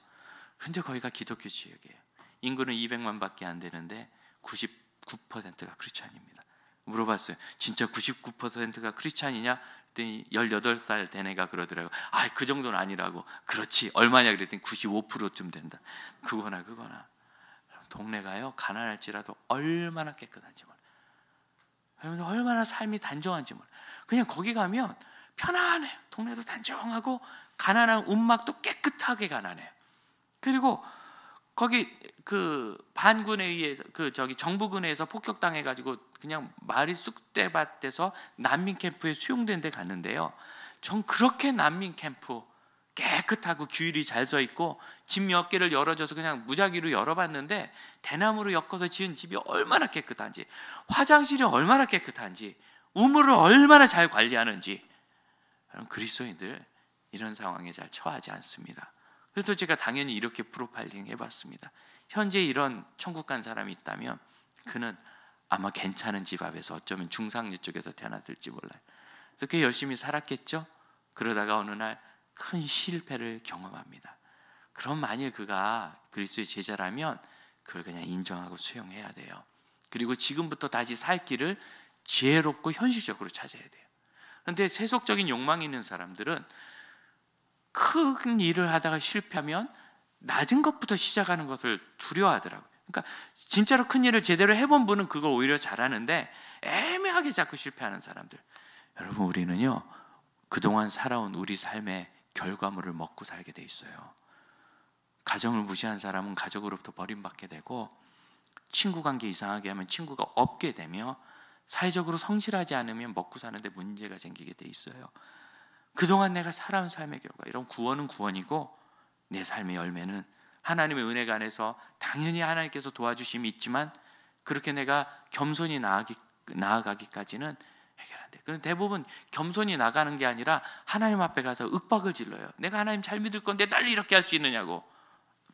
근데 거기가 기독교 지역이에요. 인구는 200만밖에 안 되는데 99%가 크리스찬입니다. 물어봤어요. 진짜 99%가 크리스찬이냐? 그랬더니 18살 된 애가 그러더라고요. 그 정도는 아니라고. 그렇지, 얼마냐 그랬더니 95%쯤 된다. 그거나 동네가요, 가난할지라도 얼마나 깨끗한지 몰라요. 얼마나 삶이 단정한지 몰라요. 그냥 거기 가면 편안해요. 동네도 단정하고 가난한 움막도 깨끗하게 가난해요. 그리고 거기 그 반군에 의해서 정부군에 의해서 폭격당해가지고 그냥 마을이 쑥대밭돼서 난민 캠프에 수용된 데 갔는데요. 전 그렇게 난민 캠프 깨끗하고 규율이 잘 서 있고 집 몇 개를 열어줘서 그냥 무작위로 열어봤는데, 대나무로 엮어서 지은 집이 얼마나 깨끗한지, 화장실이 얼마나 깨끗한지, 우물을 얼마나 잘 관리하는지. 그리스도인들 이런 상황에 잘 처하지 않습니다. 그래서 제가 당연히 이렇게 프로파일링 해봤습니다. 현재 이런 천국 간 사람이 있다면 그는 아마 괜찮은 집 앞에서, 어쩌면 중상류 쪽에서 태어났을지 몰라요. 그래서 꽤 열심히 살았겠죠. 그러다가 어느 날 큰 실패를 경험합니다. 그럼 만일 그가 그리스도의 제자라면 그걸 그냥 인정하고 수용해야 돼요. 그리고 지금부터 다시 살 길을 지혜롭고 현실적으로 찾아야 돼요. 그런데 세속적인 욕망이 있는 사람들은 큰 일을 하다가 실패하면 낮은 것부터 시작하는 것을 두려워하더라고요. 그러니까 진짜로 큰 일을 제대로 해본 분은 그걸 오히려 잘하는데, 애매하게 자꾸 실패하는 사람들, 여러분, 우리는요 그동안 살아온 우리 삶의 결과물을 먹고 살게 돼 있어요. 가정을 무시한 사람은 가족으로부터 버림받게 되고, 친구 관계 이상하게 하면 친구가 없게 되며, 사회적으로 성실하지 않으면 먹고 사는데 문제가 생기게 돼 있어요. 그동안 내가 살아온 삶의 결과, 이런 구원은 구원이고 내 삶의 열매는 하나님의 은혜가 안에서 당연히 하나님께서 도와주심이 있지만, 그렇게 내가 겸손히 나아가기까지는 해결 안 돼. 그런데 대부분 겸손히 나가는 게 아니라 하나님 앞에 가서 윽박을 질러요. 내가 하나님 잘 믿을 건데 날 이렇게 할 수 있느냐고.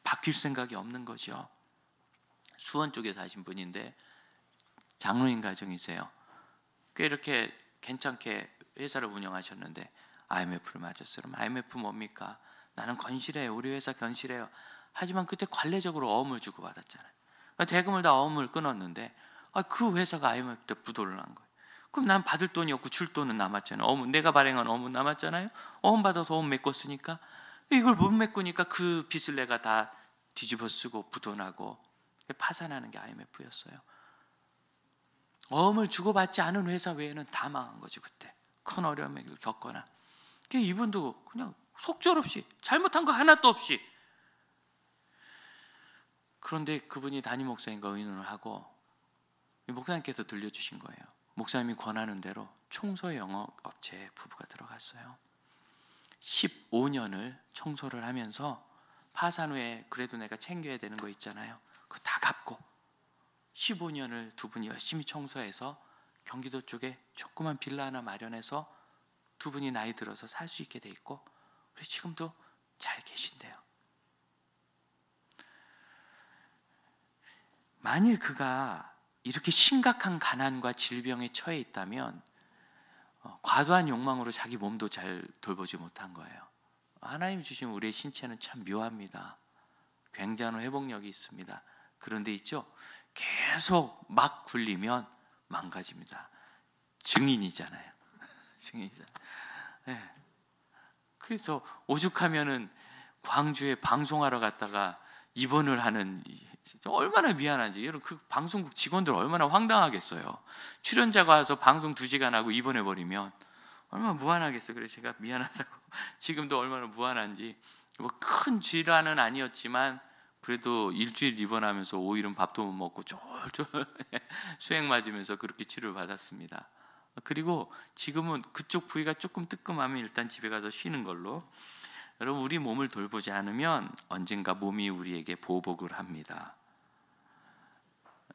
바뀔 생각이 없는 거죠. 수원 쪽에 사신 분인데 장로님 가정이세요. 꽤 이렇게 괜찮게 회사를 운영하셨는데 IMF를 맞았어요. 그럼 IMF 뭡니까? 나는 건실해요. 우리 회사 건실해요. 하지만 그때 관례적으로 어음을 주고 받았잖아요. 대금을 다 어음을 끊었는데 그 회사가 IMF 때 부도를 난 거예요. 그럼 난 받을 돈이 없고 줄 돈은 남았잖아요. 어음, 내가 발행한 어음은 남았잖아요. 어음 받아서 어음 메꿨으니까, 이걸 못 메꾸니까 그 빚을 내가 다 뒤집어 쓰고 부도나고 파산하는 게 IMF였어요. 어음을 주고받지 않은 회사 외에는 다 망한 거지. 그때 큰 어려움을 겪거나. 이분도 그냥 속절없이 잘못한 거 하나도 없이. 그런데 그분이 담임 목사님과 의논을 하고 목사님께서 들려주신 거예요. 목사님이 권하는 대로 청소 영업업체에 부부가 들어갔어요. 15년을 청소를 하면서 파산 후에 그래도 내가 챙겨야 되는 거 있잖아요. 그거 다 갚고 15년을 두 분이 열심히 청소해서 경기도 쪽에 조그만 빌라 하나 마련해서 두 분이 나이 들어서 살 수 있게 돼 있고, 그래서 지금도 잘 계신대요. 만일 그가 이렇게 심각한 가난과 질병에 처해 있다면 과도한 욕망으로 자기 몸도 잘 돌보지 못한 거예요. 하나님 주신 우리의 신체는 참 묘합니다. 굉장한 회복력이 있습니다. 그런데 있죠, 계속 막 굴리면 망가집니다. 증인이잖아요. 증인이잖아요. 네. 그래서 오죽하면은 광주에 방송하러 갔다가 입원을 하는, 얼마나 미안한지. 여러분, 그 방송국 직원들 얼마나 황당하겠어요. 출연자가 와서 방송 2시간 하고 입원해 버리면 얼마나 무한하겠어요. 그래서 제가 미안하다고 지금도 얼마나 무한한지. 뭐 큰 질환은 아니었지만 그래도 일주일 입원하면서 5일은 밥도 못 먹고 쫄쫄 수액 맞으면서 그렇게 치료를 받았습니다. 그리고 지금은 그쪽 부위가 조금 뜨끔하면 일단 집에 가서 쉬는 걸로. 여러분, 우리 몸을 돌보지 않으면 언젠가 몸이 우리에게 보복을 합니다.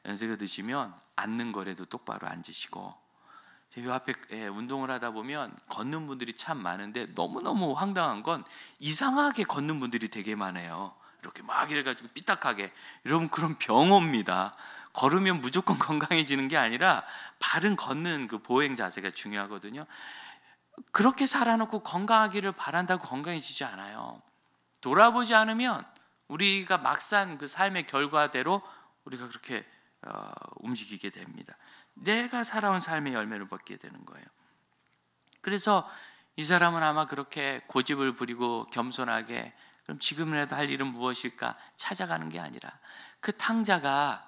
연세가 드시면 앉는 거라도 똑바로 앉으시고, 제 앞에 운동을 하다 보면 걷는 분들이 참 많은데 너무너무 황당한 건 이상하게 걷는 분들이 되게 많아요. 이렇게 막 이래가지고 삐딱하게. 여러분, 그런 병입니다. 걸으면 무조건 건강해지는 게 아니라 바른 걷는 그 보행 자세가 중요하거든요. 그렇게 살아놓고 건강하기를 바란다고 건강해지지 않아요. 돌아보지 않으면 우리가 막상 그 삶의 결과대로 우리가 그렇게 움직이게 됩니다. 내가 살아온 삶의 열매를 받게 되는 거예요. 그래서 이 사람은 아마 그렇게 고집을 부리고 겸손하게, 그럼 지금이라도 할 일은 무엇일까 찾아가는 게 아니라, 그 탕자가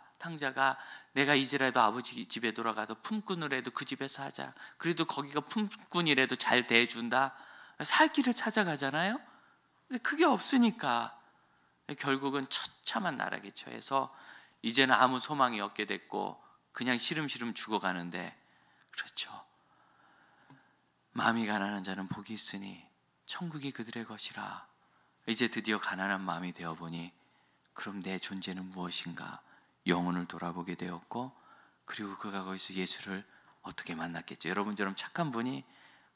내가 이제라도 아버지 집에 돌아가서 품꾼을 해도 그 집에서 하자, 그래도 거기가 품꾼이라도 잘 대해준다, 살 길을 찾아가잖아요. 근데 그게 없으니까 결국은 처참한 나락에 처해서 이제는 아무 소망이 없게 됐고 그냥 시름시름 죽어가는데, 그렇죠, 마음이 가난한 자는 복이 있으니 천국이 그들의 것이라. 이제 드디어 가난한 마음이 되어보니 그럼 내 존재는 무엇인가 영혼을 돌아보게 되었고, 그리고 그가 거기서 예수를 어떻게 만났겠죠. 여러분처럼 착한 분이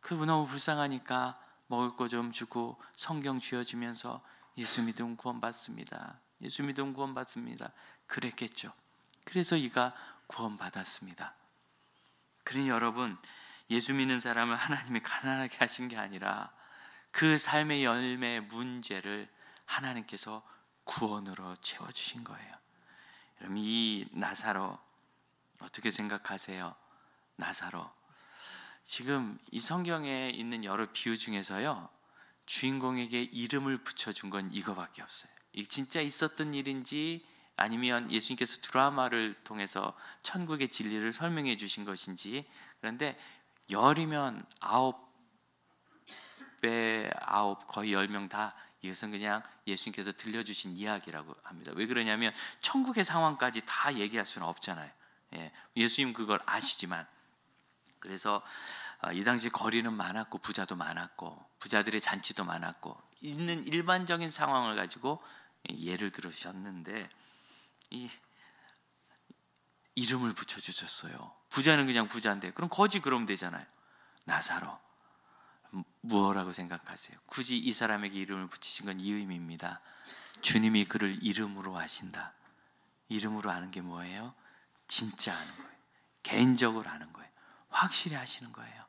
그분 너무 불쌍하니까 먹을 거 좀 주고 성경 쥐어주면서 예수 믿으면 구원받습니다, 예수 믿으면 구원받습니다 그랬겠죠. 그래서 이가 구원받았습니다. 그러니 여러분, 예수 믿는 사람을 하나님이 가난하게 하신 게 아니라 그 삶의 열매의 문제를 하나님께서 구원으로 채워주신 거예요. 여러분, 이 나사로 어떻게 생각하세요? 나사로, 지금 이 성경에 있는 여러 비유 중에서요, 주인공에게 이름을 붙여준 건 이거밖에 없어요. 이게 진짜 있었던 일인지 아니면 예수님께서 드라마를 통해서 천국의 진리를 설명해 주신 것인지. 그런데 10이면 9배 9, 거의 10명 다 이것은 그냥 예수님께서 들려주신 이야기라고 합니다. 왜 그러냐면 천국의 상황까지 다 얘기할 수는 없잖아요. 예수님 그걸 아시지만. 그래서 이 당시 거리는 많았고 부자도 많았고 부자들의 잔치도 많았고 있는 일반적인 상황을 가지고 예를 들으셨는데 이 이름을 붙여주셨어요. 부자는 그냥 부자인데 그럼 거지 그러면 되잖아요. 나사로, 무엇라고 생각하세요? 굳이 이 사람에게 이름을 붙이신 건 이 의미입니다. 주님이 그를 이름으로 아신다. 이름으로 아는 게 뭐예요? 진짜 아는 거예요. 개인적으로 아는 거예요. 확실히 아시는 거예요.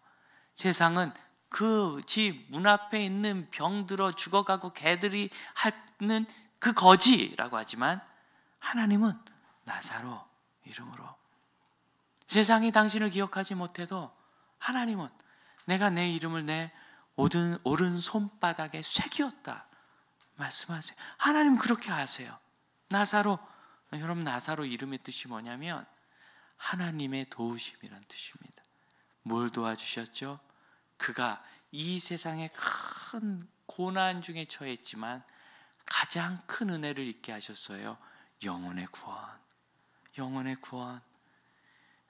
세상은 그 집 문 앞에 있는 병들어 죽어가고 개들이 하는 그 거지라고 하지만 하나님은 나사로 이름으로. 세상이 당신을 기억하지 못해도 하나님은 내가 내 이름을 내 오른 손바닥에 새기었다 말씀하세요. 하나님 그렇게 아세요. 나사로, 여러분 나사로 이름의 뜻이 뭐냐면 하나님의 도우심이란 뜻입니다. 뭘 도와주셨죠? 그가 이 세상에 큰 고난 중에 처했지만 가장 큰 은혜를 있게 하셨어요. 영혼의 구원. 영혼의 구원.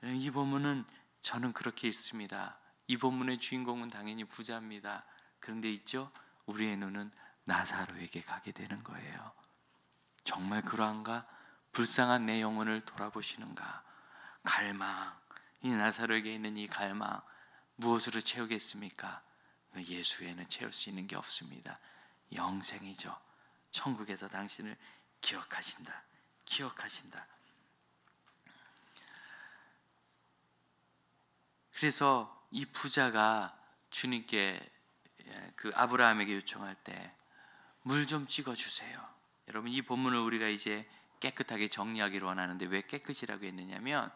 이 본문은 저는 그렇게 읽습니다. 이 본문의 주인공은 당연히 부자입니다. 그런데 있죠? 우리의 눈은 나사로에게 가게 되는 거예요. 정말 그러한가? 불쌍한 내 영혼을 돌아보시는가? 갈망, 이 나사로에게 있는 이 갈망, 무엇으로 채우겠습니까? 예수에는 채울 수 있는 게 없습니다. 영생이죠. 천국에서 당신을 기억하신다. 기억하신다. 그래서 이 부자가 주님께 그 아브라함에게 요청할 때 물 좀 찍어 주세요. 여러분 이 본문을 우리가 이제 깨끗하게 정리하기를 원하는데 왜 깨끗이라고 했느냐면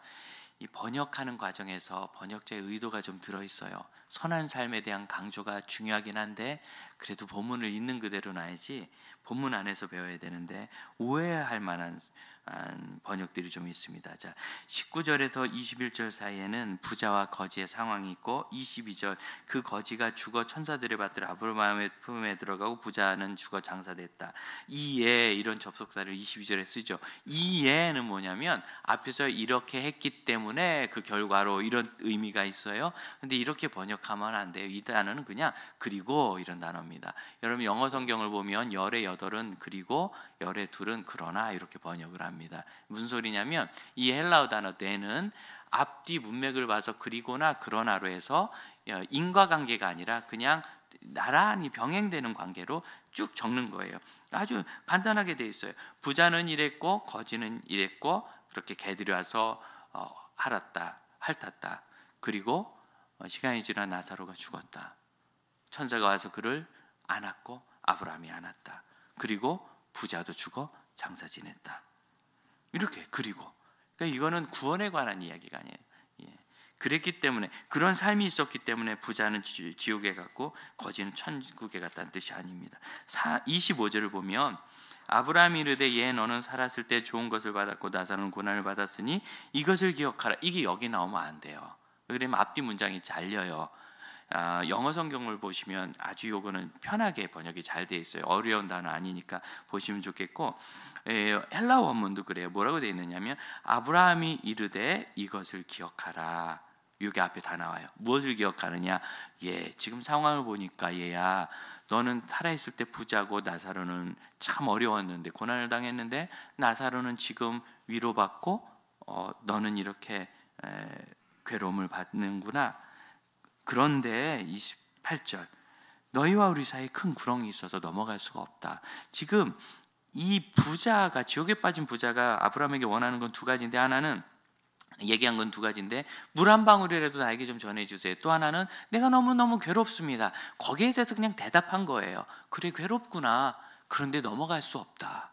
이 번역하는 과정에서 번역자의 의도가 좀 들어있어요. 선한 삶에 대한 강조가 중요하긴 한데 그래도 본문을 있는 그대로 놔야지 본문 안에서 배워야 되는데 오해할 만한 번역들이 좀 있습니다. 자, 19절에서 21절 사이에는 부자와 거지의 상황이 있고 22절 그 거지가 죽어 천사들의 밭을 아브라함의 품에 들어가고 부자는 죽어 장사됐다. 이 예 이런 접속사를 22절에 쓰죠. 이 예는 뭐냐면 앞에서 이렇게 했기 때문에 그 결과로 이런 의미가 있어요. 근데 이렇게 번역하면 안 돼요. 이 단어는 그냥 그리고 이런 단어입니다. 여러분 영어 성경을 보면 열의 여덟은 그리고 열의 둘은 그러나 이렇게 번역을 합니다. 무슨 소리냐면 이 헬라어 단어 때는 앞뒤 문맥을 봐서 그리고나 그러나로 해서 인과관계가 아니라 그냥 나란히 병행되는 관계로 쭉 적는 거예요. 아주 간단하게 돼 있어요. 부자는 이랬고 거지는 이랬고 그렇게 개들이 와서 핥았다. 그리고 시간이 지나 나사로가 죽었다. 천사가 와서 그를 안았고 아브라함이 안았다. 그리고 부자도 죽어 장사 지냈다. 이렇게 그리고 그러니까 이거는 구원에 관한 이야기가 아니에요. 그랬기 때문에 그런 삶이 있었기 때문에 부자는 지옥에 갔고 거지는 천국에 갔다는 뜻이 아닙니다. 25절을 보면 아브라함이 이르되 예 너는 살았을 때 좋은 것을 받았고 나사로는 고난을 받았으니 이것을 기억하라. 이게 여기 나오면 안 돼요. 그러면 앞뒤 문장이 잘려요. 영어 성경을 보시면 아주 요거는 편하게 번역이 잘 돼 있어요. 어려운 단어 아니니까 보시면 좋겠고 헬라어 원문도 그래요. 뭐라고 돼 있느냐면 아브라함이 이르되 이것을 기억하라. 이게 앞에 다 나와요. 무엇을 기억하느냐? 지금 상황을 보니까 얘야 너는 살아있을 때 부자고 나사로는 참 어려웠는데 고난을 당했는데 나사로는 지금 위로받고 너는 이렇게 괴로움을 받는구나. 그런데 28절 너희와 우리 사이에 큰 구렁이 있어서 넘어갈 수가 없다. 지금 이 부자가 지옥에 빠진 부자가 아브라함에게 원하는 건 두 가지인데 하나는 얘기한 건 두 가지인데 물 한 방울이라도 나에게 좀 전해주세요. 또 하나는 내가 너무너무 괴롭습니다. 거기에 대해서 그냥 대답한 거예요. 그래 괴롭구나. 그런데 넘어갈 수 없다.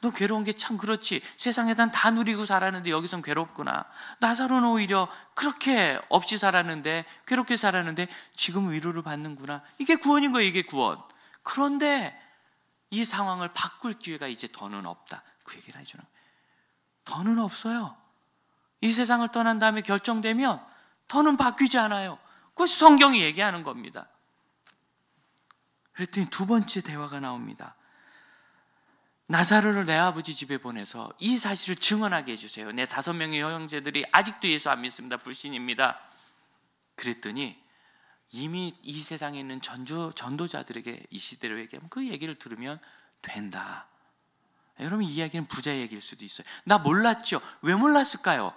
너 괴로운 게 참 그렇지. 세상에선 다 누리고 살았는데 여기선 괴롭구나. 나사로는 오히려 그렇게 없이 살았는데 괴롭게 살았는데 지금 위로를 받는구나. 이게 구원인 거예요. 이게 구원. 그런데 이 상황을 바꿀 기회가 이제 더는 없다. 그 얘기를 해주는 거예요. 더는 없어요. 이 세상을 떠난 다음에 결정되면 더는 바뀌지 않아요. 그것이 성경이 얘기하는 겁니다. 그랬더니 두 번째 대화가 나옵니다. 나사로를 내 아버지 집에 보내서 이 사실을 증언하게 해주세요. 내 5명의 형제들이 아직도 예수 안 믿습니다. 불신입니다. 그랬더니 이미 이 세상에 있는 전도자들에게 이 시대로 얘기하면 그 얘기를 들으면 된다. 여러분 이 이야기는 부자 얘기일 수도 있어요. 나 몰랐죠. 왜 몰랐을까요?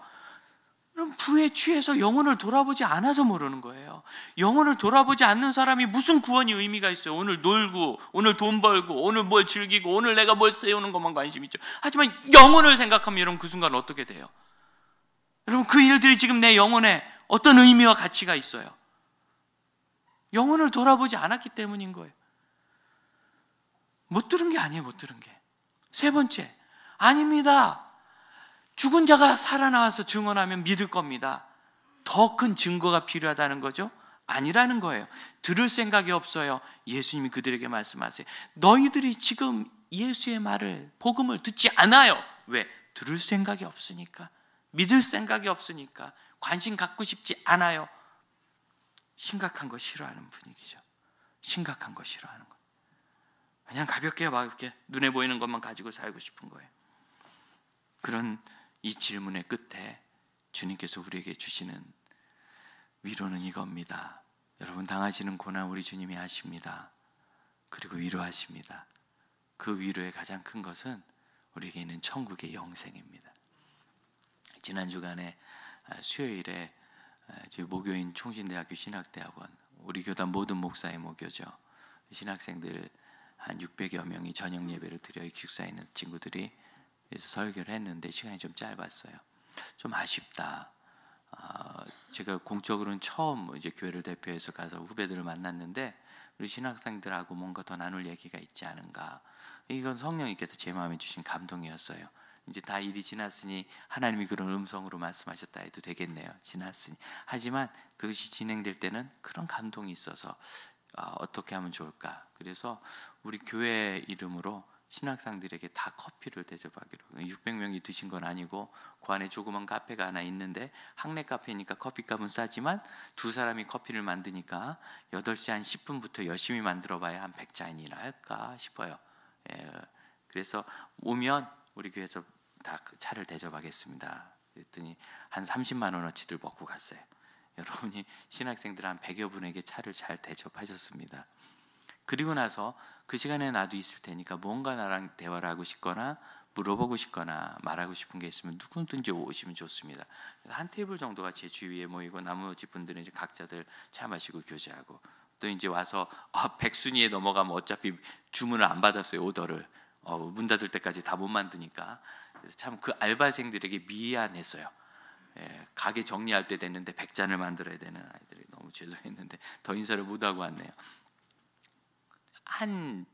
그럼 부에 취해서 영혼을 돌아보지 않아서 모르는 거예요. 영혼을 돌아보지 않는 사람이 무슨 구원이 의미가 있어요. 오늘 놀고 오늘 돈 벌고 오늘 뭘 즐기고 오늘 내가 뭘 세우는 것만 관심 있죠. 하지만 영혼을 생각하면 여러분 그 순간 어떻게 돼요? 여러분 그 일들이 지금 내 영혼에 어떤 의미와 가치가 있어요? 영혼을 돌아보지 않았기 때문인 거예요. 못 들은 게 아니에요. 못 들은 게. 세 번째, 아닙니다. 죽은 자가 살아나와서 증언하면 믿을 겁니다. 더 큰 증거가 필요하다는 거죠? 아니라는 거예요. 들을 생각이 없어요. 예수님이 그들에게 말씀하세요. 너희들이 지금 예수의 말을, 복음을 듣지 않아요. 왜? 들을 생각이 없으니까, 믿을 생각이 없으니까, 관심 갖고 싶지 않아요. 심각한 거 싫어하는 분위기죠. 심각한 거 싫어하는 거. 그냥 가볍게 막 이렇게 눈에 보이는 것만 가지고 살고 싶은 거예요. 그런 이 질문의 끝에 주님께서 우리에게 주시는 위로는 이겁니다. 여러분, 당하시는 고난 우리 주님이 아십니다. 그리고 위로하십니다. 그 위로의 가장 큰 것은 우리에게 있는 천국의 영생입니다. 지난 주간에 수요일에 저희 모교인 총신대학교 신학대학원, 우리 교단 모든 목사의 모교죠. 신학생들 한 600여 명이 저녁 예배를 드려 기숙사에 있는 친구들이 그래서 설교를 했는데 시간이 좀 짧았어요. 좀 아쉽다. 제가 공적으로는 처음 이제 교회를 대표해서 가서 후배들을 만났는데 우리 신학생들하고 뭔가 더 나눌 얘기가 있지 않은가. 이건 성령님께서 제 마음에 주신 감동이었어요. 이제 다 일이 지났으니 하나님이 그런 음성으로 말씀하셨다 해도 되겠네요. 지났으니. 하지만 그것이 진행될 때는 그런 감동이 있어서 어떻게 하면 좋을까. 그래서 우리 교회 이름으로 신학생들에게 다 커피를 대접하기로. 600명이 드신 건 아니고 그 안에 조그만 카페가 하나 있는데 학내 카페니까 커피값은 싸지만 두 사람이 커피를 만드니까 8시 한 10분부터 열심히 만들어봐야 한 100잔이나 할까 싶어요. 그래서 오면 우리 교회에서 다 차를 대접하겠습니다. 그랬더니 한 30만 원어치들 먹고 갔어요. 여러분이 신학생들 한 100여 분에게 차를 잘 대접하셨습니다. 그리고 나서 그 시간에 나도 있을 테니까 뭔가 나랑 대화를 하고 싶거나 물어보고 싶거나 말하고 싶은 게 있으면 누구든지 오시면 좋습니다. 한 테이블 정도가 제 주위에 모이고 나머지 분들은 이제 각자들 차 마시고 교제하고 또 이제 와서 백순위에 넘어가면 어차피 주문을 안 받았어요. 오더를 문 닫을 때까지 다 못 만드니까. 그래서 참 그 알바생들에게 미안했어요. 가게 정리할 때 됐는데 100잔을 만들어야 되는 아이들이 너무 죄송했는데 더 인사를 못 하고 왔네요. 한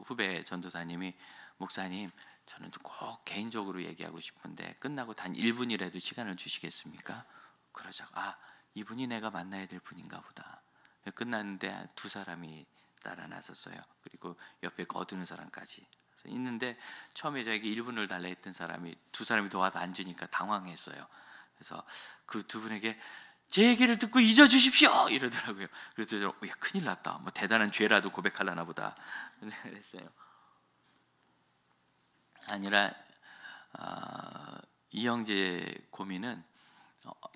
후배 전도사님이 목사님, 저는 꼭 개인적으로 얘기하고 싶은데 끝나고 단 1분이라도 시간을 주시겠습니까? 그러자 이분이 내가 만나야 될 분인가 보다. 끝났는데 두 사람이 따라 나섰어요. 그리고 옆에 거두는 사람까지 있는데 처음에 저에게 1분을 달라 했던 사람이 두 사람이 더 와서 앉으니까 당황했어요. 그래서 그 두 분에게 제 얘기를 듣고 잊어주십시오 이러더라고요. 그래서 저 큰일 났다. 뭐 대단한 죄라도 고백하려나 보다 그랬어요. 아니라 이 형제 고민은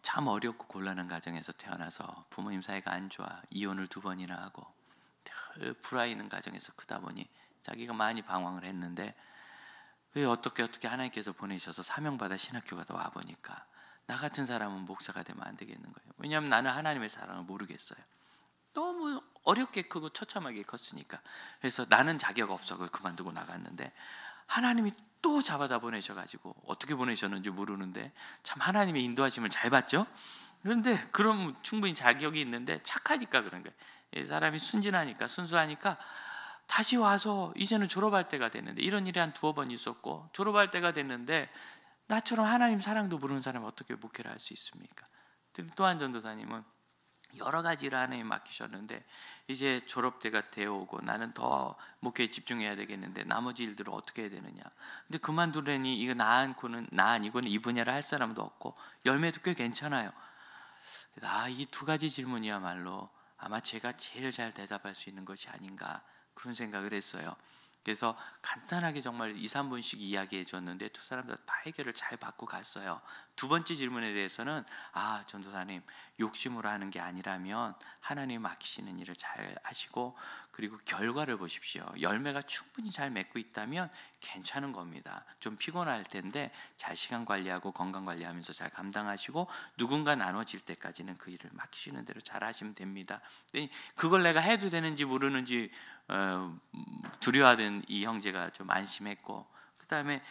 참 어렵고 곤란한 가정에서 태어나서 부모님 사이가 안 좋아 이혼을 2번이나 하고 늘 불화있는 가정에서 크다 보니 자기가 많이 방황을 했는데 왜 어떻게 하나님께서 보내셔서 사명받아 신학교가 와 보니까 나 같은 사람은 목사가 되면 안 되겠는 거예요. 왜냐하면 나는 하나님의 사랑을 모르겠어요. 너무 어렵게 크고 처참하게 컸으니까. 그래서 나는 자격 없어 그만두고 나갔는데 하나님이 또 잡아다 보내셔가지고 어떻게 보내셨는지 모르는데 참 하나님의 인도하심을 잘 받죠. 그런데 그럼 충분히 자격이 있는데 착하니까 그런 거예요. 사람이 순진하니까 순수하니까 다시 와서 이제는 졸업할 때가 됐는데 이런 일이 한 2번 있었고 졸업할 때가 됐는데 나처럼 하나님 사랑도 모르는 사람이 어떻게 목회를 할 수 있습니까? 또 한 전도사님은 여러 가지 일을 하나님 맡기셨는데 이제 졸업때가 되어오고 나는 더 목회에 집중해야 되겠는데 나머지 일들을 어떻게 해야 되느냐. 근데 그만두려니 이거 나 아니고는 이 분야를 할 사람도 없고 열매도 꽤 괜찮아요. 이 2가지 질문이야말로 아마 제가 제일 잘 대답할 수 있는 것이 아닌가 그런 생각을 했어요. 그래서 간단하게 정말 2-3분씩 이야기해 줬는데 두 사람 다 해결을 잘 받고 갔어요. 2번째 질문에 대해서는 전도사님 욕심으로 하는 게 아니라면 하나님 맡기시는 일을 잘 하시고 그리고 결과를 보십시오. 열매가 충분히 잘 맺고 있다면 괜찮은 겁니다. 좀 피곤할 텐데 잘 시간 관리하고 건강 관리하면서 잘 감당하시고 누군가 나눠질 때까지는 그 일을 맡기시는 대로 잘 하시면 됩니다. 그걸 내가 해도 되는지 모르는지 두려워하던 이 형제가 좀 안심했고 그 다음에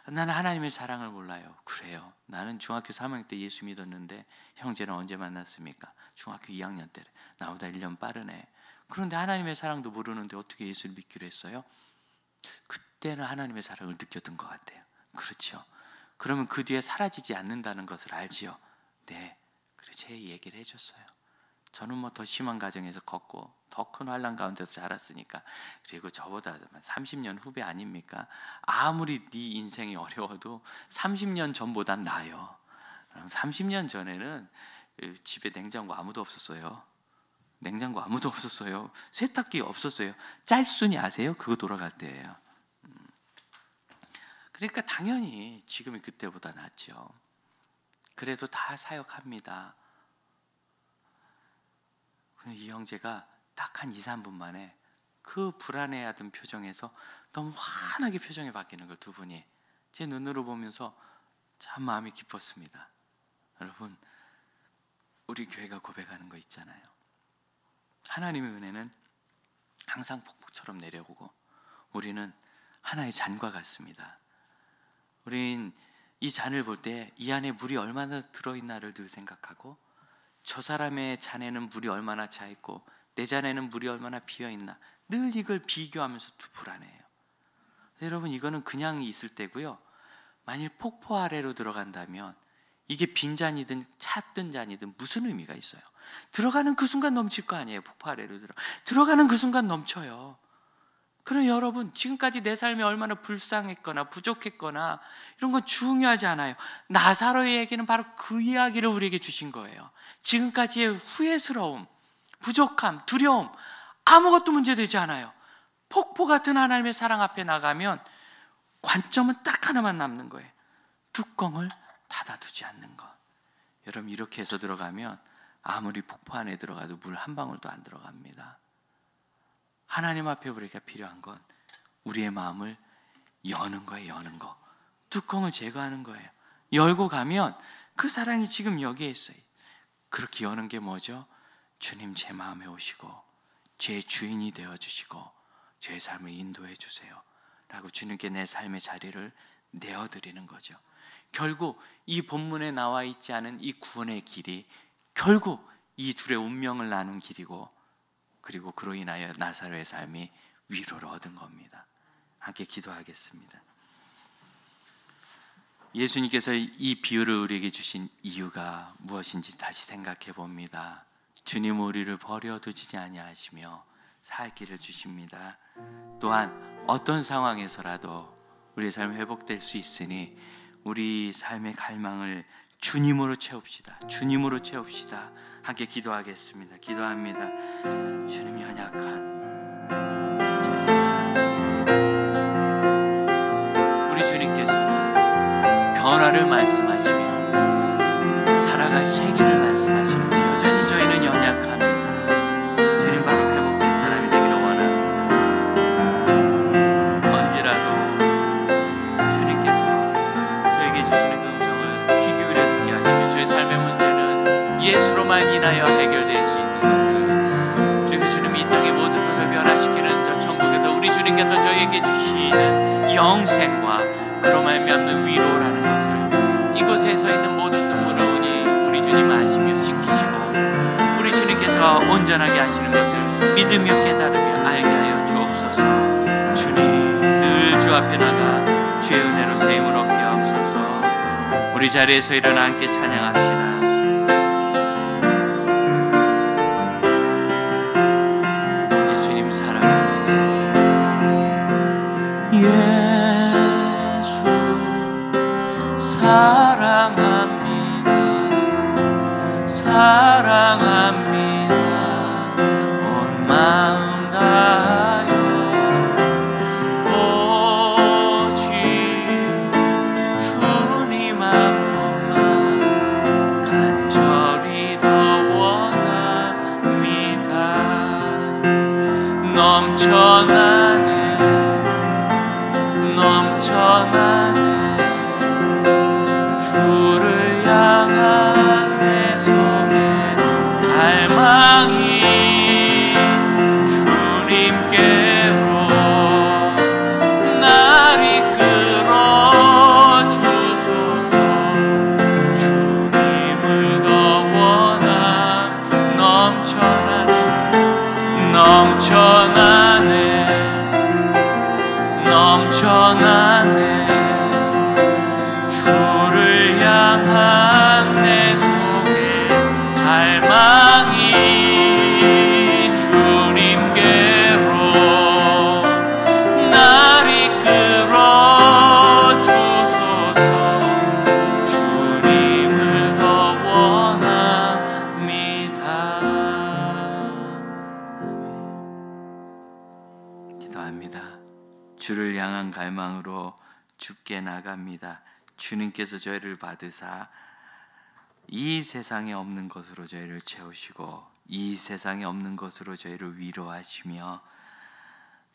나는 하나님의 사랑을 몰라요. 그래요. 나는 중학교 3학년 때 예수 믿었는데 형제는 언제 만났습니까? 중학교 2학년 때. 나보다 1년 빠르네. 그런데 하나님의 사랑도 모르는데 어떻게 예수를 믿기로 했어요? 그때는 하나님의 사랑을 느꼈던 것 같아요. 그렇죠. 그러면 그 뒤에 사라지지 않는다는 것을 알지요. 네, 그래 제 얘기를 해줬어요. 저는 뭐 더 심한 가정에서 컸고 더 큰 환난 가운데서 자랐으니까, 그리고 저보다 30년 후배 아닙니까? 아무리 네 인생이 어려워도 30년 전보단 나아요. 30년 전에는 집에 냉장고 아무도 없었어요. 냉장고 아무도 없었어요. 세탁기 없었어요. 짤순이 아세요? 그거 돌아갈 때예요. 그러니까 당연히 지금이 그때보다 낫죠. 그래도 다 사역합니다. 이 형제가 딱 한 2, 3분 만에 그 불안해하던 표정에서 너무 환하게 표정이 바뀌는 걸 두 분이 제 눈으로 보면서 참 마음이 기뻤습니다. 여러분, 우리 교회가 고백하는 거 있잖아요. 하나님의 은혜는 항상 폭풍처럼 내려오고 우리는 하나의 잔과 같습니다. 우린 이 잔을 볼 때 이 안에 물이 얼마나 들어있나를 늘 생각하고, 저 사람의 잔에는 물이 얼마나 차 있고 내 잔에는 물이 얼마나 비어 있나, 늘 이걸 비교하면서 불안해요. 여러분, 이거는 그냥 있을 때고요. 만일 폭포 아래로 들어간다면 이게 빈 잔이든 찼든 잔이든 무슨 의미가 있어요? 들어가는 그 순간 넘칠 거 아니에요. 폭포 아래로 들어가는 그 순간 넘쳐요. 그럼 여러분, 지금까지 내 삶이 얼마나 불쌍했거나 부족했거나 이런 건 중요하지 않아요. 나사로의 얘기는 바로 그 이야기를 우리에게 주신 거예요. 지금까지의 후회스러움, 부족함, 두려움, 아무것도 문제되지 않아요. 폭포 같은 하나님의 사랑 앞에 나가면 관점은 딱 하나만 남는 거예요. 뚜껑을 닫아두지 않는 것. 여러분, 이렇게 해서 들어가면 아무리 폭포 안에 들어가도 물 한 방울도 안 들어갑니다. 하나님 앞에 우리가 필요한 건 우리의 마음을 여는 거예요. 여는 거. 뚜껑을 제거하는 거예요. 열고 가면 그 사랑이 지금 여기에 있어요. 그렇게 여는 게 뭐죠? 주님, 제 마음에 오시고 제 주인이 되어주시고 제 삶을 인도해 주세요 라고 주님께 내 삶의 자리를 내어드리는 거죠. 결국 이 본문에 나와 있지 않은 이 구원의 길이 결국 이 둘의 운명을 나눈 길이고, 그리고 그로 인하여 나사로의 삶이 위로를 얻은 겁니다. 함께 기도하겠습니다. 예수님께서 이 비유를 우리에게 주신 이유가 무엇인지 다시 생각해 봅니다. 주님, 우리를 버려두지 아니하시며 살 길을 주십니다. 또한 어떤 상황에서라도 우리의 삶이 회복될 수 있으니 우리 삶의 갈망을 주님으로 채웁시다. 주님으로 채웁시다. 함께 기도하겠습니다. 기도합니다. 주님, 연약한 우리 주님께서는 변화를 말씀하시며 살아갈 세기를 말씀하시는데 여전히 저희는 연약합니다. 주님, 바로 회복된 사람이 되기를 원합니다. 언제라도 주님께서 저에게 주시는 그 음성을 귀 기울여 듣게 하시며 저희 삶의 문제는 예수로만 인하여 해결될 수 있는 것을, 그리고 주님이 이 땅의 모든 것을 변화시키는 저 천국에서 우리 주님께서 저에게 주시는 영생과 그로 말미암는 위로라는 것을 이곳에 서 있는 모든 눈물을 우리 주님 아시며 씻기시고 우리 주님께서 온전하게 하시는 것을 믿으며 깨달으며 알게 하여 주옵소서. 주님, 늘 주 앞에 나가 주의 은혜로 세임을 얻게 하옵소서. 우리 자리에서 일어나 함께 찬양합시다. 예수님 사랑합니다. 예수 사랑합니다. 사랑합니다. 온 마음 다하여 오직 주님 한 분만 간절히 더 원합니다. 넘쳐나는 주를 향한 내 속에 갈망이 주님께로 날 이끌어 주소서. 주님을 더 원함 넘쳐나네 갈망으로 주께 나갑니다. 주님께서 저희를 받으사 이 세상에 없는 것으로 저희를 채우시고 이 세상에 없는 것으로 저희를 위로하시며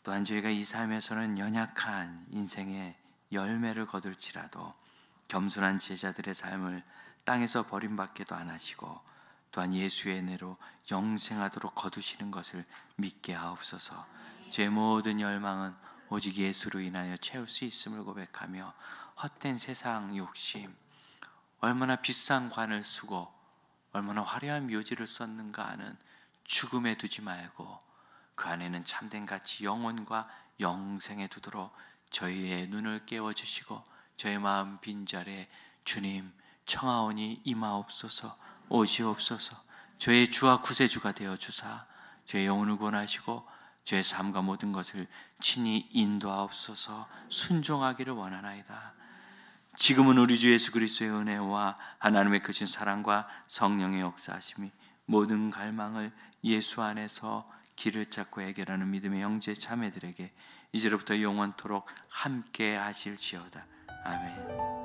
또한 저희가 이 삶에서는 연약한 인생의 열매를 거둘지라도 겸손한 제자들의 삶을 땅에서 버림받게도 안 하시고 또한 예수의 은혜로 영생하도록 거두시는 것을 믿게 하옵소서. 제 모든 열망은 오직 예수로 인하여 채울 수 있음을 고백하며 헛된 세상 욕심, 얼마나 비싼 관을 쓰고 얼마나 화려한 묘지를 썼는가 하는 죽음에 두지 말고 그 안에는 참된 가치 영혼과 영생에 두도록 저희의 눈을 깨워주시고 저희 마음 빈자리에 주님 청하오니 임하옵소서. 오시옵소서. 저의 주와 구세주가 되어주사 저의 영혼을 구원하시고 저의 삶과 모든 것을 친히 인도하옵소서. 순종하기를 원하나이다. 지금은 우리 주 예수 그리스도의 은혜와 하나님의 크신 사랑과 성령의 역사하심이 모든 갈망을 예수 안에서 길을 찾고 해결하는 믿음의 형제 자매들에게 이제로부터 영원토록 함께 하실지어다. 아멘.